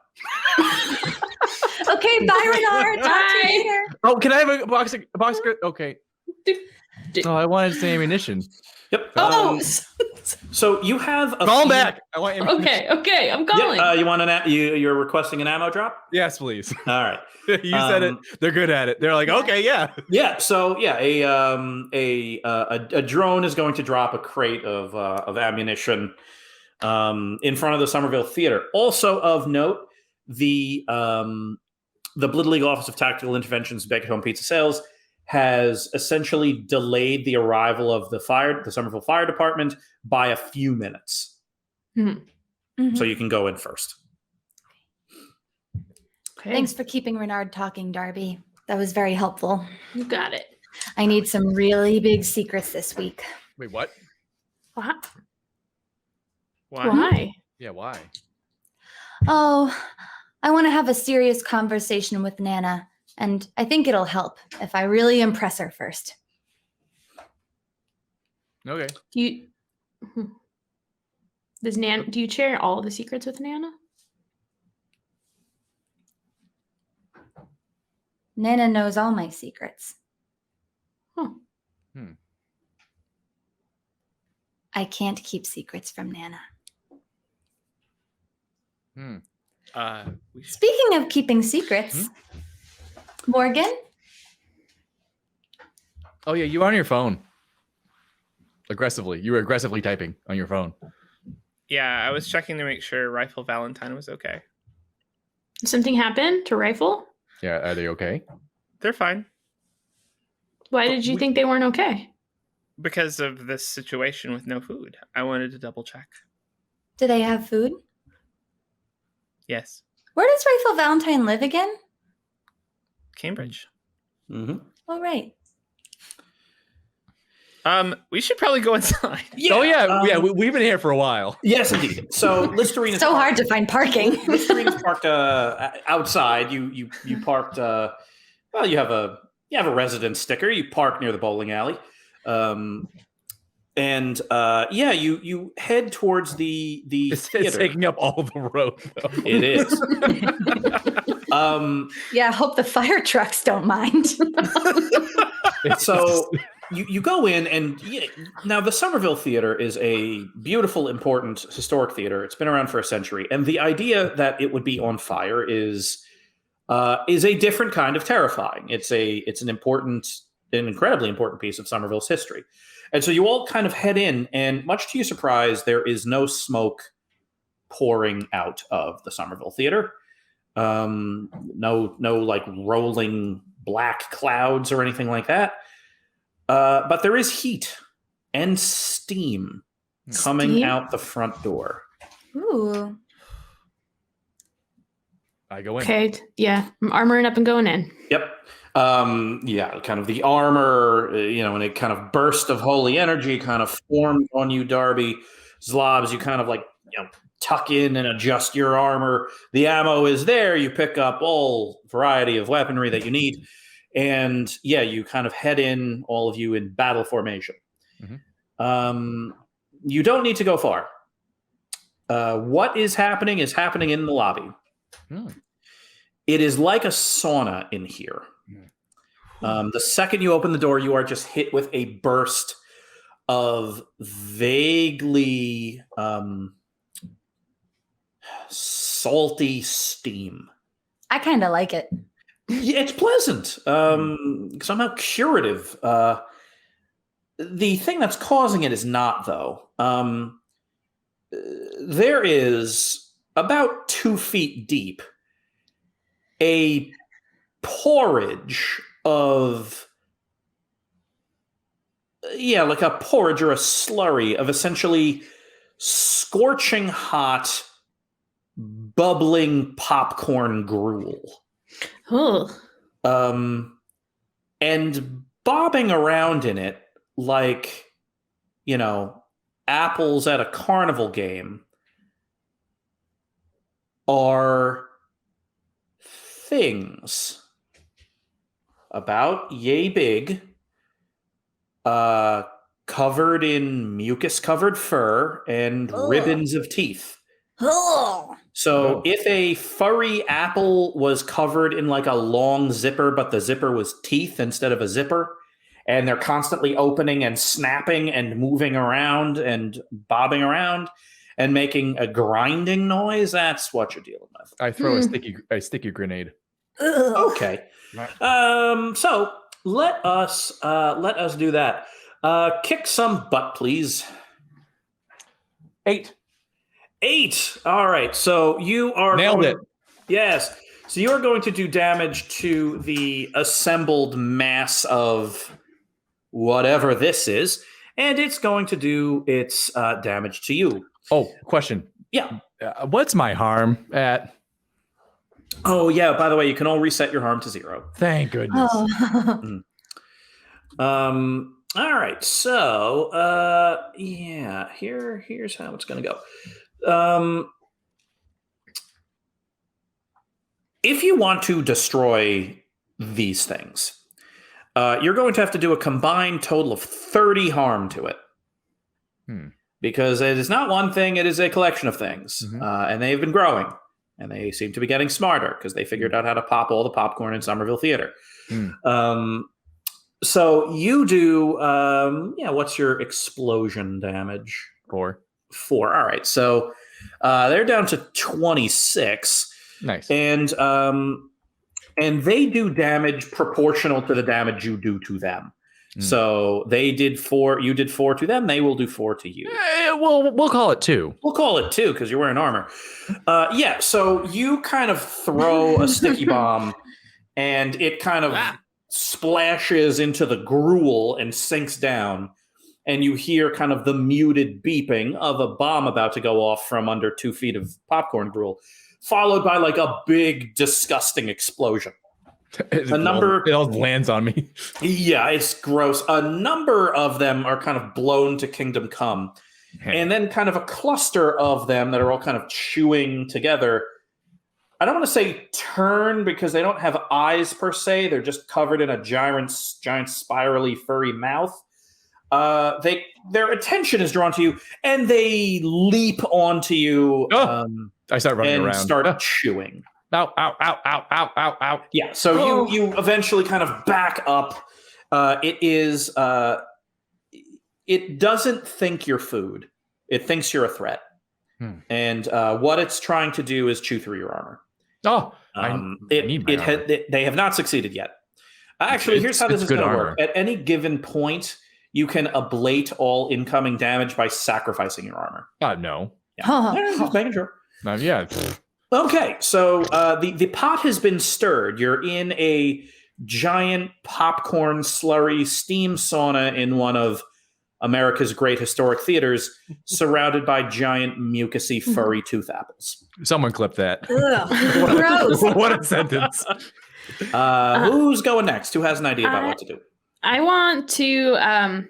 Okay, bye, Renard. Talk to Bye. you later. Oh, can I have a box? Okay. Oh, I wanted some ammunition. Yep. Oh, So you have a Call few- back. I want ammunition. okay, I'm calling. Yep, you want you're requesting an ammo drop? Yes, please. All right. You said it. They're good at it. They're like, okay, yeah. Yeah. So yeah, a drone is going to drop a crate of ammunition in front of the Somerville Theater. Also of note, the Blittle League Office of Tactical Interventions, Bake at Home Pizza Sales, has essentially delayed the arrival of the Somerville Fire Department by a few minutes. Mhm. So you can go in first. Okay. Thanks for keeping Renard talking, Darby. That was very helpful. You got it. I need some really big secrets this week. Wait, what? What? Why? Why? Yeah, why? Oh, I want to have a serious conversation with Nana, and I think it'll help if I really impress her first. Okay. Do you? Do you share all the secrets with Nana? Nana knows all my secrets. Huh. I can't keep secrets from Nana. We should- Speaking of keeping secrets, Morgan, Oh yeah, you were on your phone. Aggressively. You were aggressively typing on your phone. Yeah, I was checking to make sure Rifle Valentine was okay. Something happened to Rifle? Yeah, are they okay? They're fine Why did you think they weren't okay? because of this situation with no food. I wanted to double check. do they have food? Yes, Where does Rifle Valentine live again? Cambridge. Mm-hmm. Oh, right. We should probably go inside. Oh yeah, we've been here for a while. Yes, indeed. So Listerine is So hard to find parking. Listerine's parked outside. You parked. Well, you have a residence sticker. You park near the bowling alley, and you head towards the It's theater. taking up all the road though. It is. Yeah, I hope the fire trucks don't mind. So you go in, and now the Somerville Theater is a beautiful, important, historic theater. It's been around for a century, and the idea that it would be on fire is a different kind of terrifying. It's an incredibly important piece of Somerville's history, and so you all kind of head in, and much to your surprise, there is no smoke pouring out of the Somerville Theater. No like rolling black clouds or anything like that. But there is heat and steam coming Steam? out the front door. Ooh. I go in. Okay, yeah, I'm armoring up and going in. Yep. Kind of the armor, and a kind of burst of holy energy kind of formed on you, Darby. Zlobs, you kind of tuck in and adjust your armor. The ammo is there. You pick up all variety of weaponry that you need. And you kind of head in, all of you, in battle formation. Mhm. You don't need to go far. What is happening in the lobby. It is like a sauna in here. The second you open the door, you are just hit with a burst of vaguely salty steam. I kind of like it. Yeah, it's pleasant, somehow curative. The thing that's causing it is not, though. There is about 2 feet deep a porridge of, like a porridge or a slurry of essentially scorching hot bubbling popcorn gruel. Oh. And bobbing around in it like, apples at a carnival game are things about yay big, covered in mucus-covered fur and ribbons of teeth. So if a furry apple was covered in like a long zipper, but the zipper was teeth instead of a zipper, and they're constantly opening and snapping and moving around and bobbing around and making a grinding noise, that's what you're dealing with. I throw a sticky grenade. Okay. So let us do that. Kick some butt, please. 8. 8. All right. So you are nailed it. Yes. So you are going to do damage to the assembled mass of whatever this is, and it's going to do its damage to you. Oh, question. Yeah. What's my harm at? Oh, yeah. By the way, you can all reset your harm to 0. Thank goodness. All right. So, here's how it's going to go. If you want to destroy these things, you're going to have to do a combined total of 30 harm to it. Because it is not one thing, it is a collection of things. And they've been growing. And they seem to be getting smarter because they figured out how to pop all the popcorn in Somerville Theater. So you do, what's your explosion damage? 4. 4. All right. So they're down to 26. Nice. And they do damage proportional to the damage you do to them. So they did 4, you did 4 to them, they will do 4 to you. We'll call it 2. We'll call it 2 because you're wearing armor. So you kind of throw a sticky bomb and it kind of splashes into the gruel and sinks down. And you hear kind of the muted beeping of a bomb about to go off from under 2 feet of popcorn gruel, followed by like a big, disgusting explosion. It all lands on me. Yeah, it's gross. A number of them are kind of blown to kingdom come. And then kind of a cluster of them that are all kind of chewing together. I don't want to say turn because they don't have eyes per se. They're just covered in a giant spirally furry mouth. Their attention is drawn to you and they leap onto you. I start running and around. Start chewing. Ow, ow, ow, ow, ow, ow, ow. Yeah, so you eventually kind of back up. It doesn't think you're food. It thinks you're a threat. And what it's trying to do is chew through your armor. They have not succeeded yet. Actually, here's how this is going to work. At any given point, you can ablate all incoming damage by sacrificing your armor. No. Yeah. Just making sure. Yeah. Okay, so the pot has been stirred. You're in a giant popcorn slurry steam sauna in one of America's great historic theaters, surrounded by giant mucusy furry tooth apples. Someone clip that. Gross. What a sentence. Who's going next? Who has an idea about what to do? I want to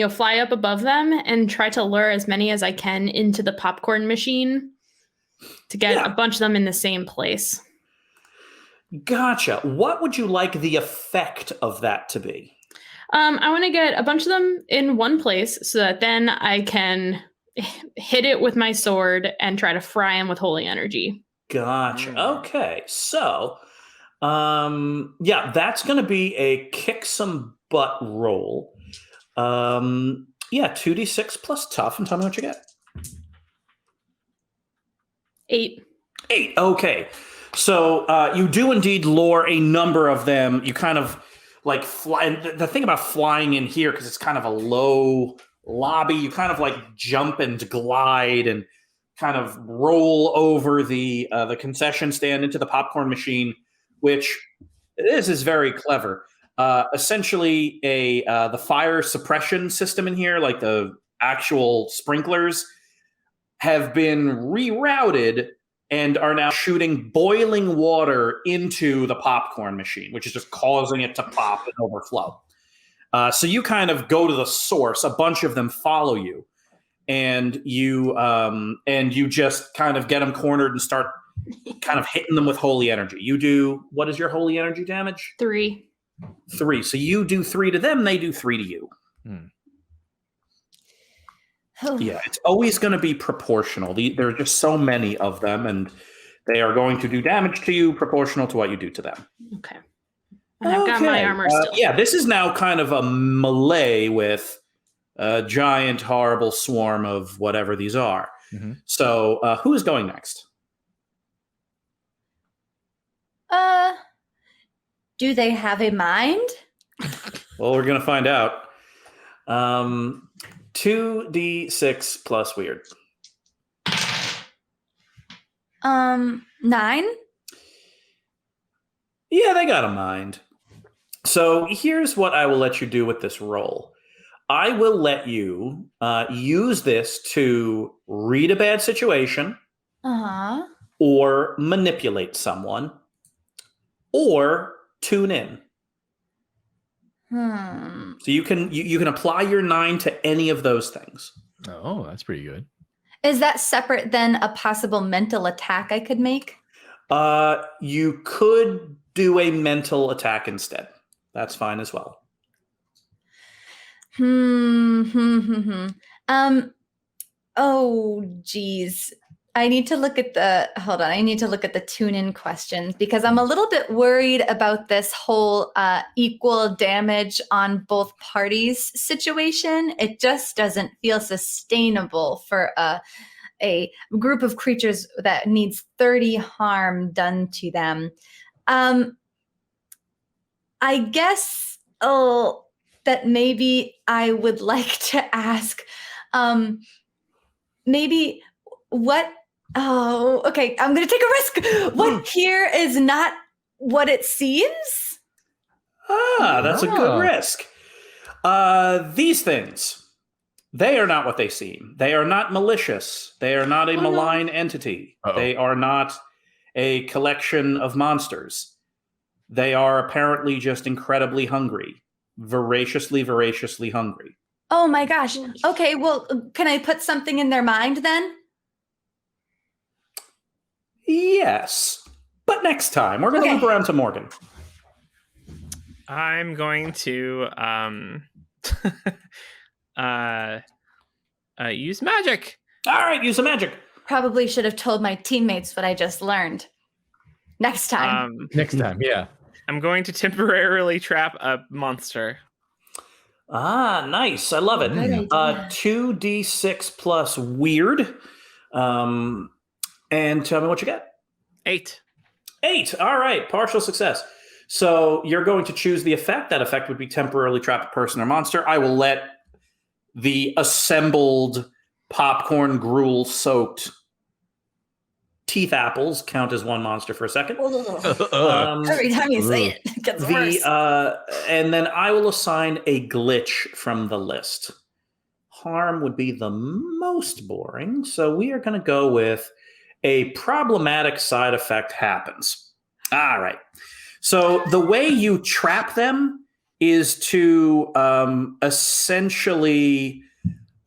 fly up above them and try to lure as many as I can into the popcorn machine to get a bunch of them in the same place. Gotcha. What would you like the effect of that to be? I want to get a bunch of them in one place so that then I can hit it with my sword and try to fry them with holy energy. Gotcha. Okay. So, that's going to be a kick some butt roll. 2d6 plus tough, and tell me what you get. 8. 8. Okay. So you do indeed lure a number of them. You kind of like fly. And the thing about flying in here, because it's kind of a low lobby, you kind of like jump and glide and kind of roll over the concession stand into the popcorn machine, which this is very clever. Essentially, the fire suppression system in here, like the actual sprinklers, have been rerouted and are now shooting boiling water into the popcorn machine, which is just causing it to pop and overflow. So you kind of go to the source. A bunch of them follow you, and you just kind of get them cornered and start kind of hitting them with holy energy. You do, what is your holy energy damage? 3. 3. So you do 3 to them, they do 3 to you. Yeah, it's always going to be proportional. There are just so many of them, and they are going to do damage to you proportional to what you do to them. Okay. And I've got my armor still. Yeah, this is now kind of a melee with a giant, horrible swarm of whatever these are. So who is going next? Do they have a mind? Well, we're going to find out. 2d6 plus weird. 9? Yeah, they got a mind. So here's what I will let you do with this roll. I will let you use this to read a bad situation, or manipulate someone, or tune in. So you can apply your 9 to any of those things. Oh, that's pretty good. Is that separate than a possible mental attack I could make? You could do a mental attack instead. That's fine as well. Oh, geez. I need to look at the tune-in questions because I'm a little bit worried about this whole equal damage on both parties situation. It just doesn't feel sustainable for a group of creatures that needs 30 harm done to them. I guess that maybe I would like to ask maybe what. Oh, okay. I'm going to take a risk. What here is not what it seems? That's a good risk. These things, they are not what they seem. They are not malicious. They are not a malign entity. They are not a collection of monsters. They are apparently just incredibly hungry. Voraciously hungry. Oh my gosh. Okay, well, can I put something in their mind then? Yes, but next time. We're going to loop around to Morgan. I'm going to use magic. All right, use the magic. Probably should have told my teammates what I just learned. Next time. Next time, yeah. I'm going to temporarily trap a monster. Nice. I love it. 2d6 plus weird. And tell me what you get. 8. 8. All right. Partial success. So you're going to choose the effect. That effect would be temporarily trap a person or monster. I will let the assembled popcorn gruel soaked teeth apples count as one monster for a second. Every time you say it gets worse. And then I will assign a glitch from the list. Harm would be the most boring. So we are going to go with a problematic side effect happens. All right. So the way you trap them is to essentially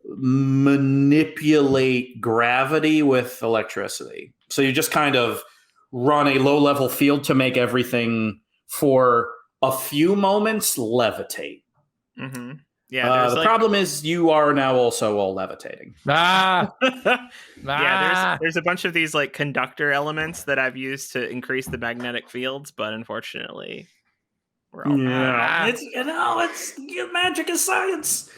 manipulate gravity with electricity. So you just kind of run a low-level field to make everything for a few moments levitate. Mm-hmm. Yeah. The problem is you are now also all levitating. Yeah, there's a bunch of these like conductor elements that I've used to increase the magnetic fields, but unfortunately, we're all it's magic is science.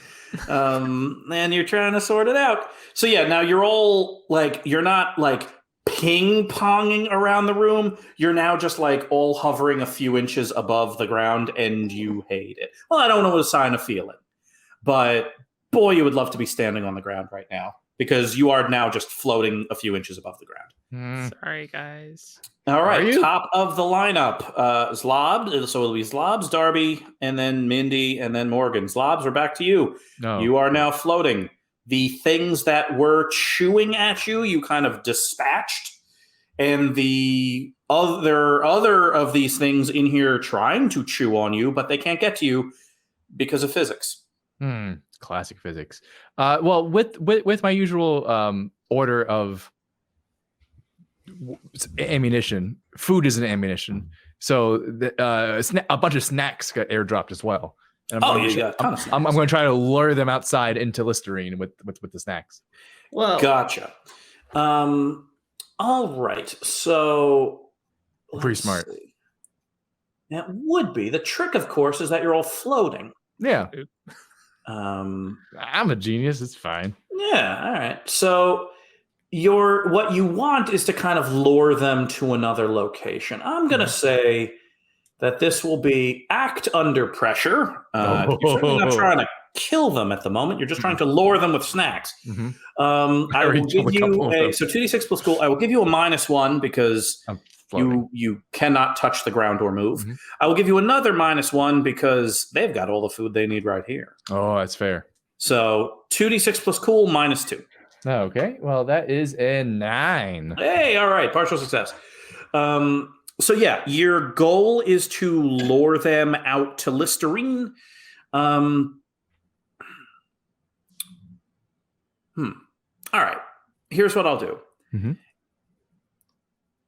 And you're trying to sort it out. So yeah, now you're all like, you're not like ping-ponging around the room. You're now just like all hovering a few inches above the ground, and you hate it. Well, I don't know what to assign a feeling, but boy, you would love to be standing on the ground right now because you are now just floating a few inches above the ground. Sorry, guys. All right, top of the lineup, Zlobs. So it'll be Zlobs, Darby, and then Mindy, and then Morgan. Zlobs, we're back to you. No. You are now floating. The things that were chewing at you, you kind of dispatched, and the other of these things in here trying to chew on you, but they can't get to you because of physics. Classic physics. Well, with my usual order of ammunition, food is an ammunition. So a bunch of snacks got airdropped as well. And I'm going to try to lure them outside into Listerine with the snacks. Whoa. Gotcha. All right. So pretty smart. See. That would be the trick. Of course, is that you're all floating. Yeah. I'm a genius. It's fine. Yeah. All right. So what you want is to kind of lure them to another location. I'm going to say that this will be act under pressure. You're certainly not trying to kill them at the moment. You're just trying to lure them with snacks. I will give you so 2d6 plus cool. I will give you a -1 because you cannot touch the ground or move. I will give you another -1 because they've got all the food they need right here. Oh, that's fair. So 2d6 plus cool -2. Okay, well that is a 9. Hey, all right, partial success. So yeah, your goal is to lure them out to Listerine. All right, here's what I'll do.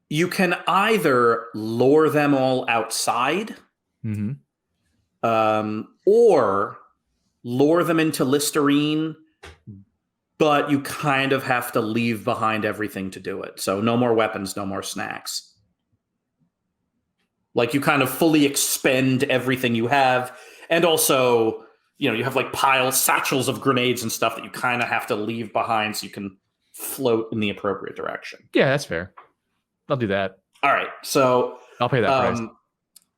You can either lure them all outside, or lure them into Listerine, but you kind of have to leave behind everything to do it. So no more weapons, no more snacks. Like you kind of fully expend everything you have. And also, you have like satchels of grenades and stuff that you kind of have to leave behind so you can float in the appropriate direction. Yeah, that's fair. I'll do that. All right. So I'll pay that price.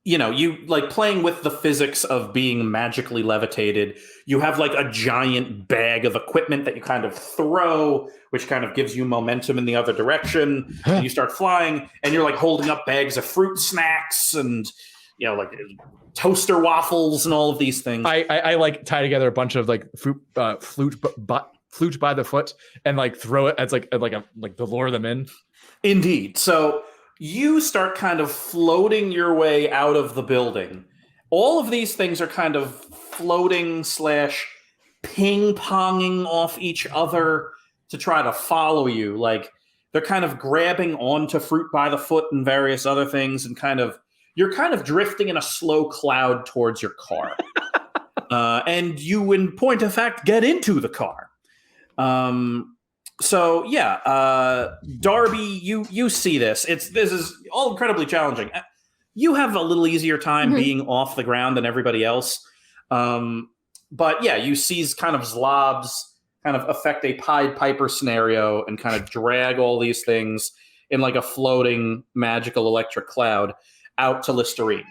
You like playing with the physics of being magically levitated. You have like a giant bag of equipment that you kind of throw, which kind of gives you momentum in the other direction. And you start flying, and you're like holding up bags of fruit snacks and like toaster waffles and all of these things. I like tie together a bunch of like flute by the foot and like throw it as like to lure them in. Indeed. So you start kind of floating your way out of the building. All of these things are kind of floating / ping-ponging off each other to try to follow you. Like they're kind of grabbing onto fruit by the foot and various other things, and you're kind of drifting in a slow cloud towards your car. And you, in point of fact, get into the car. So yeah, Darby, you see this. This is all incredibly challenging. You have a little easier time being off the ground than everybody else. But yeah, you see kind of Zlobs kind of affect a Pied Piper scenario and kind of drag all these things in like a floating magical electric cloud out to Listerine,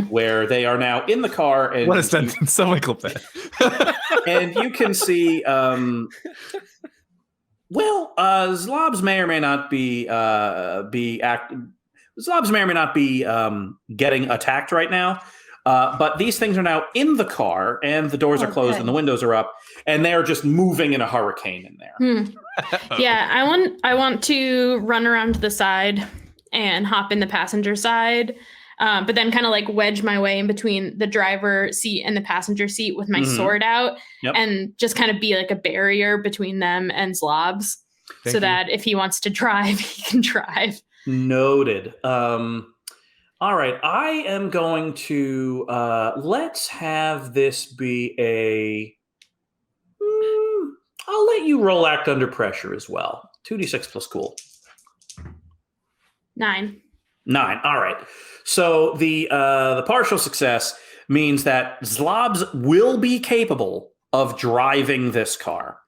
where they are now in the car. And what a sentence! Someone clip that. And you can see, Zlobs may or may not be getting attacked right now. But these things are now in the car, and the doors are closed and the windows are up, and they are just moving in a hurricane in there. Yeah, I want to run around to the side and hop in the passenger side, but then kind of like wedge my way in between the driver seat and the passenger seat with my sword out, and just kind of be like a barrier between them and Zlobs, that if he wants to drive, he can drive. Noted. All right, I am going to let's have this be I'll let you roll act under pressure as well. 2d6 plus cool. 9. All right. So the partial success means that Zlobs will be capable of driving this car.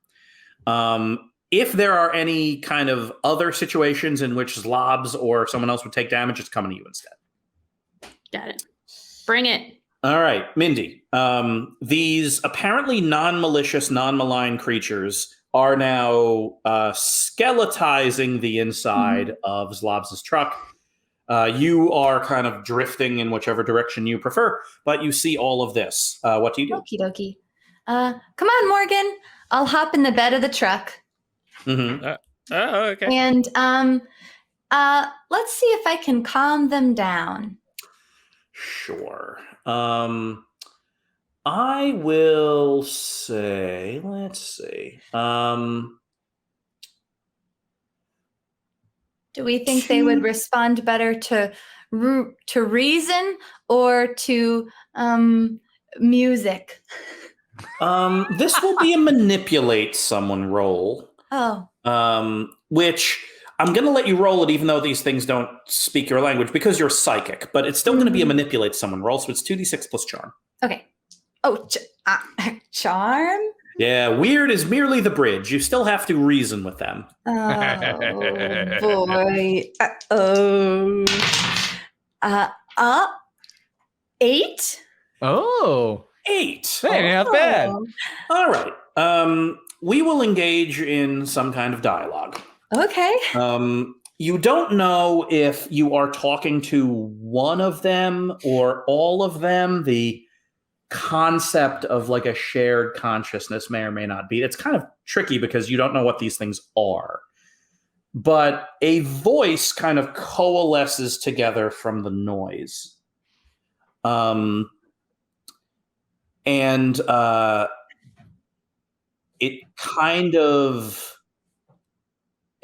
If there are any kind of other situations in which Zlobs or someone else would take damage, it's coming to you instead. Got it. Bring it. All right, Mindy. These apparently non-malicious, non-malign creatures are now skeletizing the inside of Zlobs' truck. You are kind of drifting in whichever direction you prefer, but you see all of this. What do you do? Okie dokie. Come on, Morgan. I'll hop in the bed of the truck. Oh, okay. And Let's see if I can calm them down. Sure. I will say, let's see. Do we think they would respond better to reason or to music? This will be a manipulate someone roll. Oh. Which I'm going to let you roll it even though these things don't speak your language because you're psychic, but it's still going to be a manipulate someone roll, so it's 2d6 plus charm. Okay. Oh, charm? Yeah, weird is merely the bridge. You still have to reason with them. Oh, boy. 8? Oh. 8. Hey, not bad. All right. We will engage in some kind of dialogue. Okay. You don't know if you are talking to one of them or all of them. The concept of like a shared consciousness may or may not be. It's kind of tricky because you don't know what these things are. But a voice kind of coalesces together from the noise. And it kind of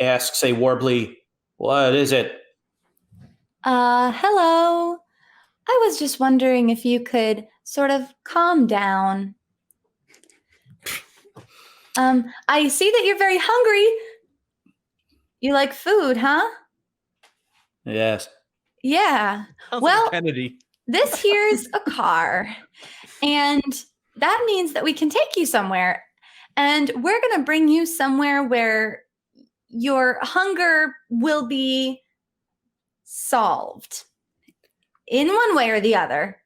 asks a warbly, "What is it?" Hello. I was just wondering if you could sort of calm down. I see that you're very hungry. You like food, huh? Yes. Yeah. Sounds Well, like Kennedy. This here's a car, and that means that we can take you somewhere, and we're going to bring you somewhere where your hunger will be solved in one way or the other.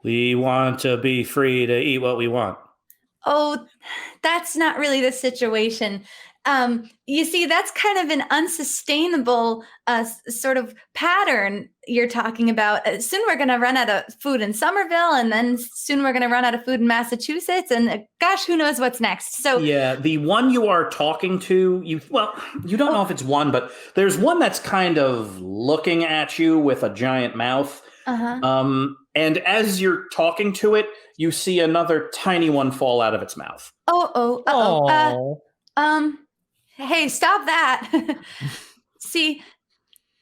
We want to be free to eat what we want. Oh, that's not really the situation. You see, that's kind of an unsustainable sort of pattern you're talking about. Soon we're going to run out of food in Somerville, and then soon we're going to run out of food in Massachusetts, and gosh, who knows what's next. So yeah, the one you are talking to, you don't know if it's one, but there's one that's kind of looking at you with a giant mouth. Uh-huh. And as you're talking to it, you see another tiny one fall out of its mouth. Hey, stop that. See,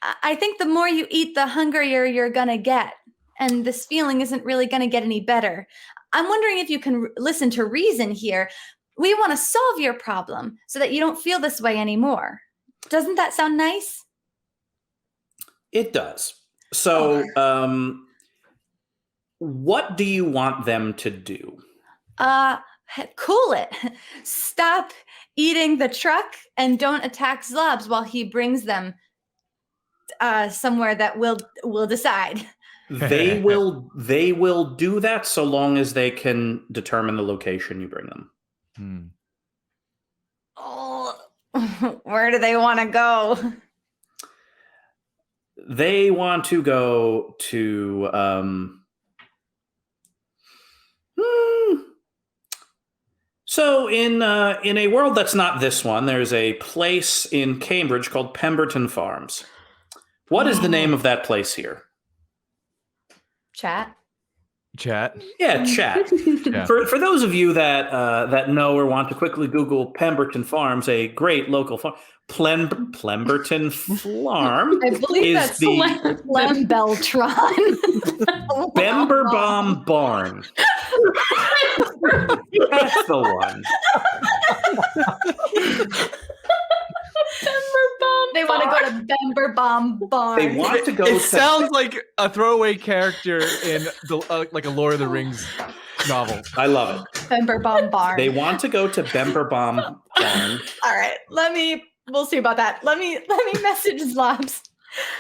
I think the more you eat, the hungrier you're going to get. And this feeling isn't really going to get any better. I'm wondering if you can listen to reason here. We want to solve your problem so that you don't feel this way anymore. Doesn't that sound nice? It does. So, what do you want them to do? Cool it. Stop eating the truck and don't attack Zlobs while he brings them somewhere that we'll decide. They will do that so long as they can determine the location you bring them. Oh, where do they want to go? They want to go to So in a world that's not this one, there's a place in Cambridge called Pemberton Farms. What is the name of that place here? Chat. Yeah, chat. Yeah. For those of you that know or want to quickly Google Pemberton Farms, a great local farm. Plemberton Farm. I believe is that's the Beltron. Bemberbaum Barn. That's the one. They want to go to Bemberbaum Barn. They want to go It to sounds like a throwaway character in the like a Lord of the Rings novel. I love it. Bemberbaum Barn. They want to go to Bemberbaum Barn. All right, we'll see about that. Let me message Zlobs.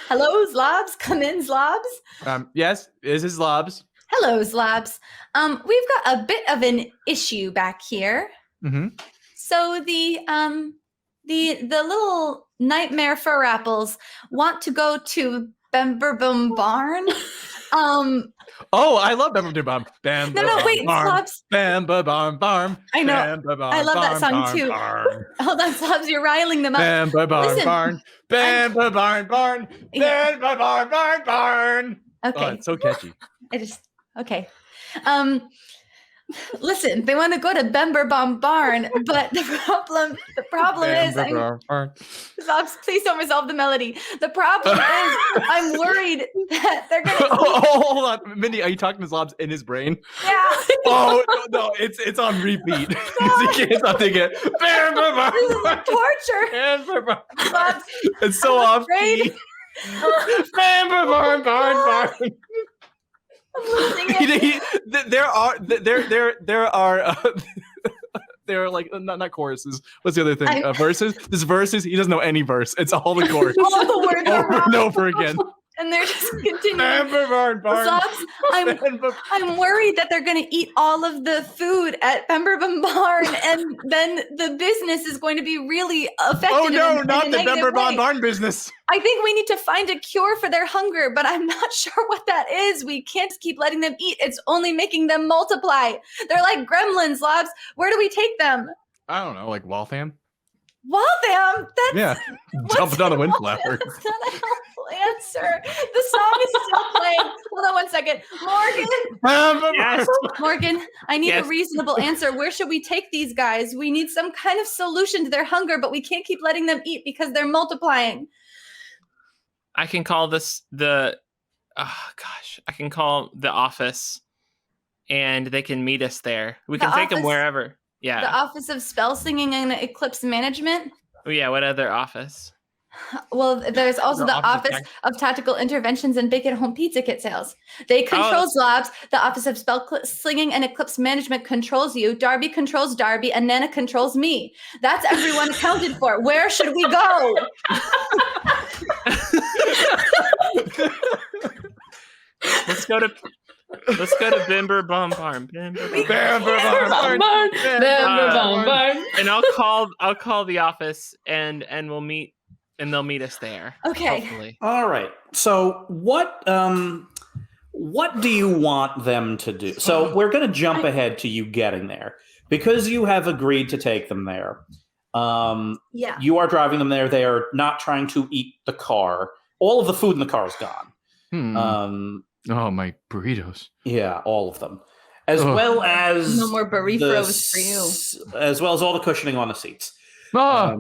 Hello, Zlobs. Come in, Zlobs. Yes, this is Zlobs. Hello, Zlobs. We've got a bit of an issue back here. Mm-hmm. So the little nightmare fur apples want to go to Bemberbaum Barn, Oh, I love Bam Bam Bam. No, wait, Zlobs. Bam Bam Bam. I know. I love that song too. Hold on, Zlobs, you're riling them up. Bam Bam Listen, Barn. Bam Bam Barn. Bam Bam Barn. Okay. Oh, it's so catchy. Okay. Listen, they want to go to Bember Bomb Barn, but the problem is, Zlobs, please don't resolve the melody. The problem is, I'm worried that they're gonna. Hold on, Mindy, are you talking to Zlobs in his brain? Yeah. Oh no, it's on repeat. He can't stop thinking it. This is torture. Zlobs, It's so off key. There are like not choruses. What's the other thing? Verses. There's verses. He doesn't know any verse. It's all the chorus. All the words over and over again. And they're just continuing. Zlobs, I'm worried that they're going to eat all of the food at Pemberton Barn, and then the business is going to be really affected. Oh no, in not the Pemberton way. Barn business. I think we need to find a cure for their hunger, but I'm not sure what that is. We can't keep letting them eat. It's only making them multiply. They're like gremlins, Zlobs. Where do we take them? I don't know, like Waltham. Waltham? That's jumping on a windflower. That's not a helpful answer. The song is still playing. Hold on 1 second. Morgan. Yes. Morgan, I need a reasonable answer. Where should we take these guys? We need some kind of solution to their hunger, but we can't keep letting them eat because they're multiplying. I can call I can call the office and they can meet us there. We can take them wherever. Yeah. The Office of Spell Singing and Eclipse Management. Oh, yeah. What other office? Well, there's also the Office of Tactical Interventions and Bake at Home Pizza Kit Sales. They control Zlobs. The Office of Spell Slinging and Eclipse Management controls you. Darby controls Darby, and Nana controls me. That's everyone accounted for. Where should we go? Let's go to Bimber Bomb Barn. Barn. And I'll call the office and we'll meet and they'll meet us there. Okay. Hopefully. All right. So what do you want them to do? So we're going to jump ahead to you getting there because you have agreed to take them there. You are driving them there. They are not trying to eat the car. All of the food in the car is gone. Oh, my burritos. Yeah, all of them. As well as no more burritos for you. As well as all the cushioning on the seats. But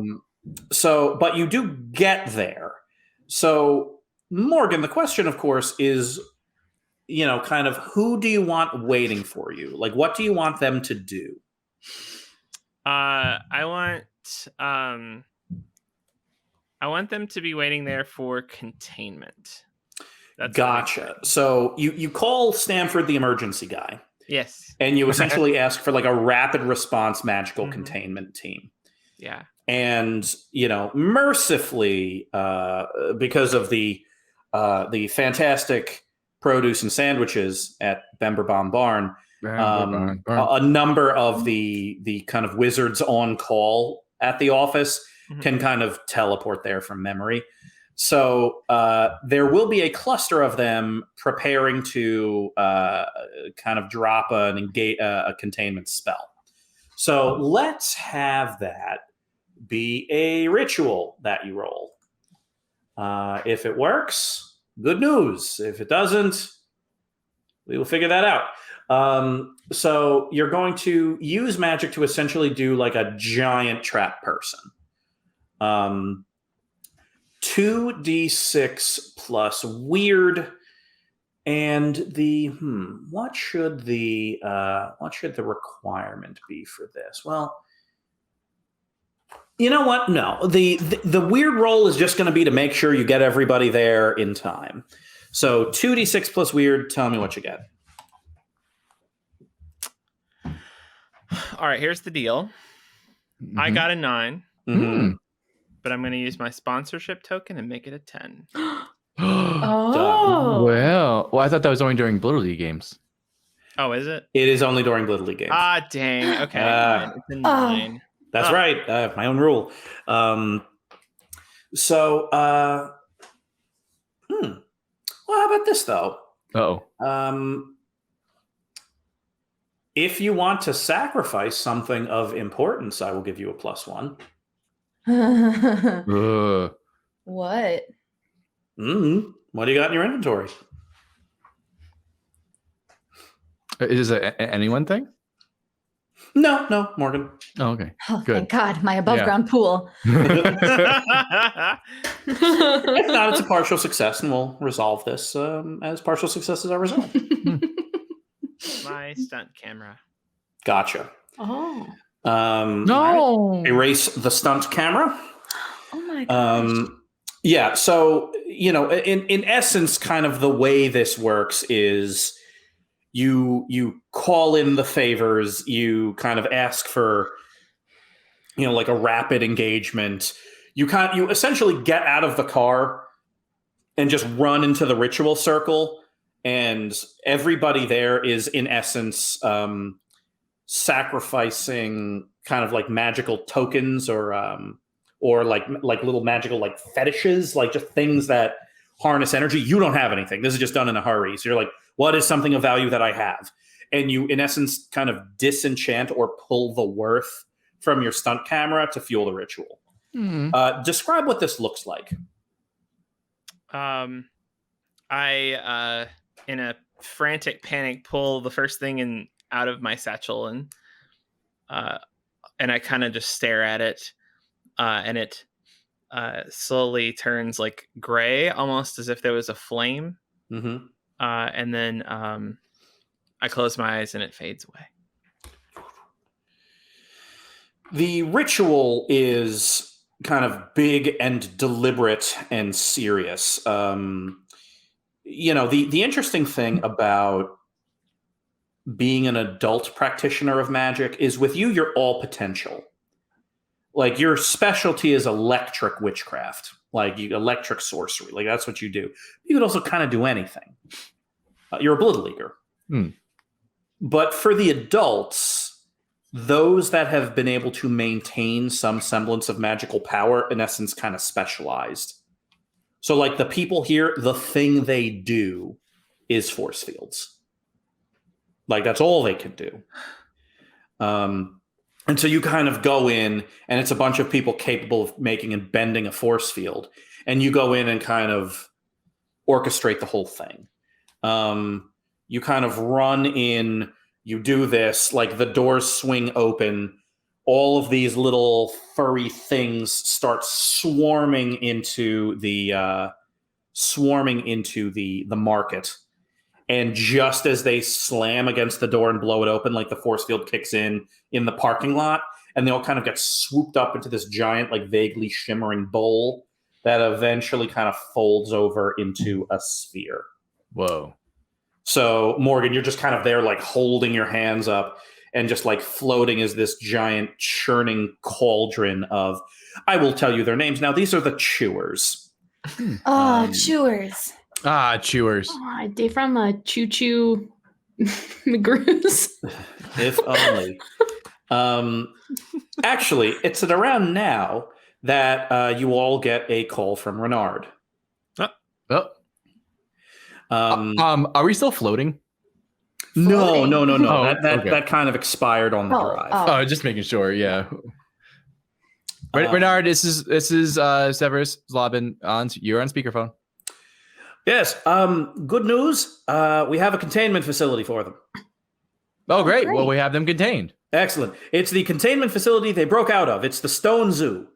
you do get there. So, Morgan, the question, of course, is, kind of who do you want waiting for you? Like, what do you want them to do? I want them to be waiting there for containment. That's gotcha. So you call Stanford the emergency guy. Yes. And you essentially ask for like a rapid response magical containment team. Yeah. And, mercifully, because of the fantastic produce and sandwiches at Bember Bomb Barn, a number of the kind of wizards on call at the office can kind of teleport there from memory. So there will be a cluster of them preparing to kind of drop a containment spell. So let's have that be a ritual that you roll. If it works, good news. If it doesn't, we will figure that out. So you're going to use magic to essentially do like a giant trap person. 2d6 plus weird, and what should the requirement be for this? Well, you know what? No, the weird roll is just going to be to make sure you get everybody there in time. So 2d6 plus weird. Tell me what you get. All right, here's the deal. I got a 9. But I'm going to use my sponsorship token and make it a 10. Well, I thought that was only during Blittle League games. Oh, is it? It is only during Blittle League games. Ah, dang. Okay. It's a 9. That's right. I have my own rule. Well, how about this, though? Oh. If you want to sacrifice something of importance, I will give you a +1. What? What do you got in your inventory? Is it anyone thing? No, Morgan. Oh, okay. Oh, Good. thank God, my above ground pool. If not, it's a partial success, and we'll resolve this as partial successes are resolved. My stunt camera. Gotcha. Oh. No. Erase the stunt camera. Oh my gosh. Yeah, so, in essence, kind of the way this works is you call in the favors, you kind of ask for, like a rapid engagement. You essentially get out of the car and just run into the ritual circle, and everybody there is in essence sacrificing kind of like magical tokens or like little magical like fetishes, like just things that harness energy. You don't have anything. This is just done in a hurry. So you're like, what is something of value that I have? And you, in essence, kind of disenchant or pull the worth from your stunt camera to fuel the ritual. Describe what this looks like. I, in a frantic panic, pull the first thing out of my satchel and I kind of just stare at it, and it slowly turns like gray, almost as if there was a flame. Mm-hmm. And then I close my eyes and it fades away. The ritual is kind of big and deliberate and serious. The interesting thing about being an adult practitioner of magic is with you, you're all potential. Like your specialty is electric witchcraft, like electric sorcery. Like that's what you do. You could also kind of do anything. You're a Blittle Leaguer. But for the adults, those that have been able to maintain some semblance of magical power, in essence, kind of specialized. So like the people here, the thing they do is force fields. Like that's all they can do. And so you kind of go in and it's a bunch of people capable of making and bending a force field. And you go in and kind of orchestrate the whole thing. You kind of run in, you do this, like the doors swing open. All of these little furry things start swarming into the market. And just as they slam against the door and blow it open, like the force field kicks in the parking lot, and they all kind of get swooped up into this giant, like vaguely shimmering bowl that eventually kind of folds over into a sphere. Whoa. So, Morgan, you're just kind of there, like holding your hands up and just like floating as this giant churning cauldron of, I will tell you their names now. These are the Chewers. Chewers. Chewers. Oh, they from Choo Choo McGrews. If only. Actually, it's at around now that you all get a call from Renard. Are we still floating? No. Oh, That kind of expired on the drive. Oh, just making sure. Yeah. Renard, this is Severus Zlobs. You're on speakerphone. Yes. Good news. We have a containment facility for them. Oh, great. Well, we have them contained. Excellent. It's the containment facility they broke out of. It's the Stone Zoo.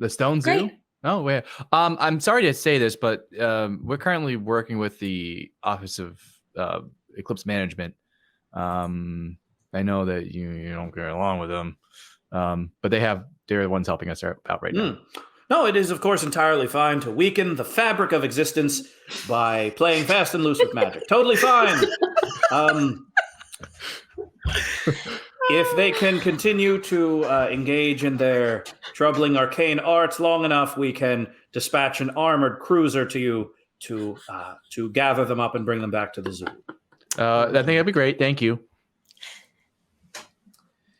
The Stone Zoo? Great. Oh, wait. I'm sorry to say this, but we're currently working with the Office of Eclipse Management. I know that you don't get along with them, but they're the ones helping us out right now. No, it is, of course, entirely fine to weaken the fabric of existence by playing fast and loose with magic. Totally fine. If they can continue to engage in their troubling arcane arts long enough, we can dispatch an armored cruiser to you to gather them up and bring them back to the zoo. I think that'd be great. Thank you.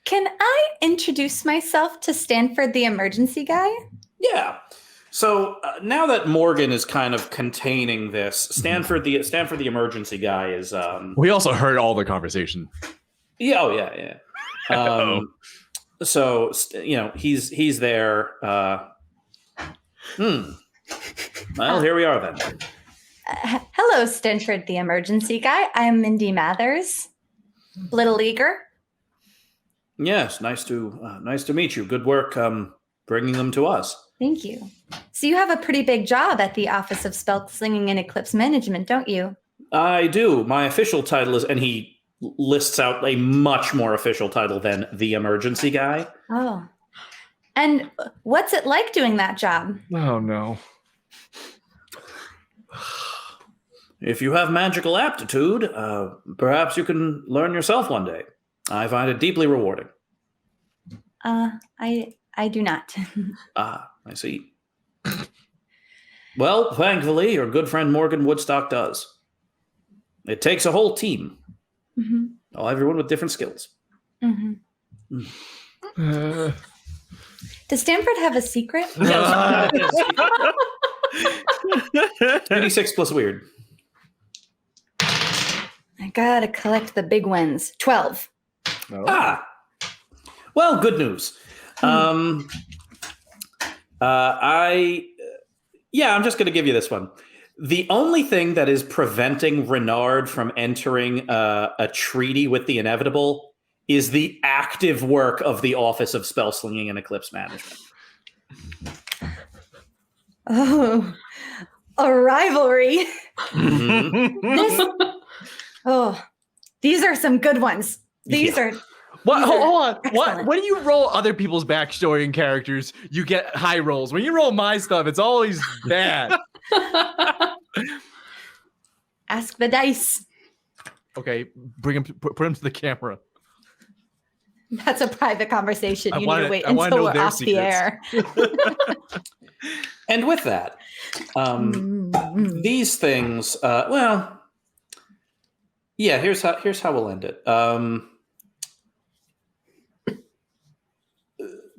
Can I introduce myself to Stanford, the emergency guy? Yeah. So now that Morgan is kind of containing this, Stanford the emergency guy is. We also heard all the conversation. Yeah. Oh yeah. So he's there. Well, here we are then. Hello, Stanford the emergency guy. I'm Mindy Mathers, Little Leaguer. Yes, nice to meet you. Good work bringing them to us. Thank you. So you have a pretty big job at the Office of Spell Slinging and Eclipse Management, don't you? I do. My official title is, and he lists out a much more official title than the emergency guy. Oh. And what's it like doing that job? Oh, no. If you have magical aptitude, perhaps you can learn yourself one day. I find it deeply rewarding. I do not. I see. Well, thankfully, your good friend Morgan Woodstock does. It takes a whole team. Mm-hmm. Everyone with different skills. Mm-hmm. Does Stanford have a secret? Yes. 36 plus weird. I gotta collect the big ones. 12. Oh. Well, good news. I'm just going to give you this one. The only thing that is preventing Renard from entering a treaty with the Inevitable is the active work of the Office of Spell Slinging and Eclipse Management. Oh, a rivalry. Mm-hmm. These are some good ones. These are. What? Hold on. Excellent. What? When you roll other people's backstory and characters, you get high rolls. When you roll my stuff, it's always bad. Ask the dice. Okay, bring him. Put him to the camera. That's a private conversation. You need to wait I wanna until know we're their off the air. And with that, these things. Here's how we'll end it.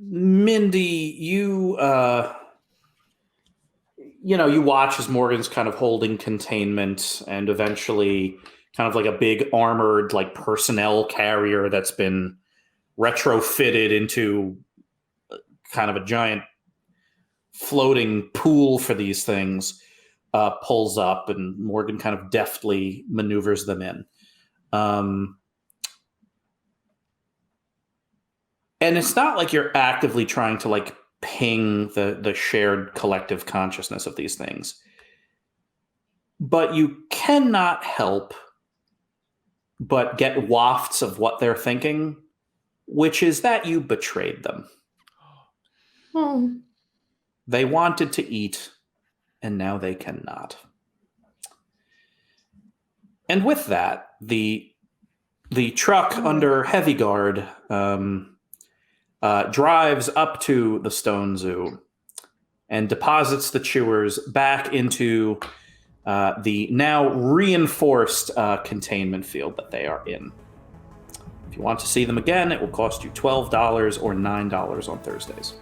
Mindy, you watch as Morgan's kind of holding containment, and eventually, kind of like a big armored like personnel carrier that's been retrofitted into kind of a giant floating pool for these things, pulls up, and Morgan kind of deftly maneuvers them in. And it's not like you're actively trying to like ping the shared collective consciousness of these things. But you cannot help but get wafts of what they're thinking, which is that you betrayed them. Oh. They wanted to eat, and now they cannot. And with that, the truck under heavy guard drives up to the Stone Zoo and deposits the chewers back into the now reinforced containment field that they are in. If you want to see them again, it will cost you $12 or $9 on Thursdays.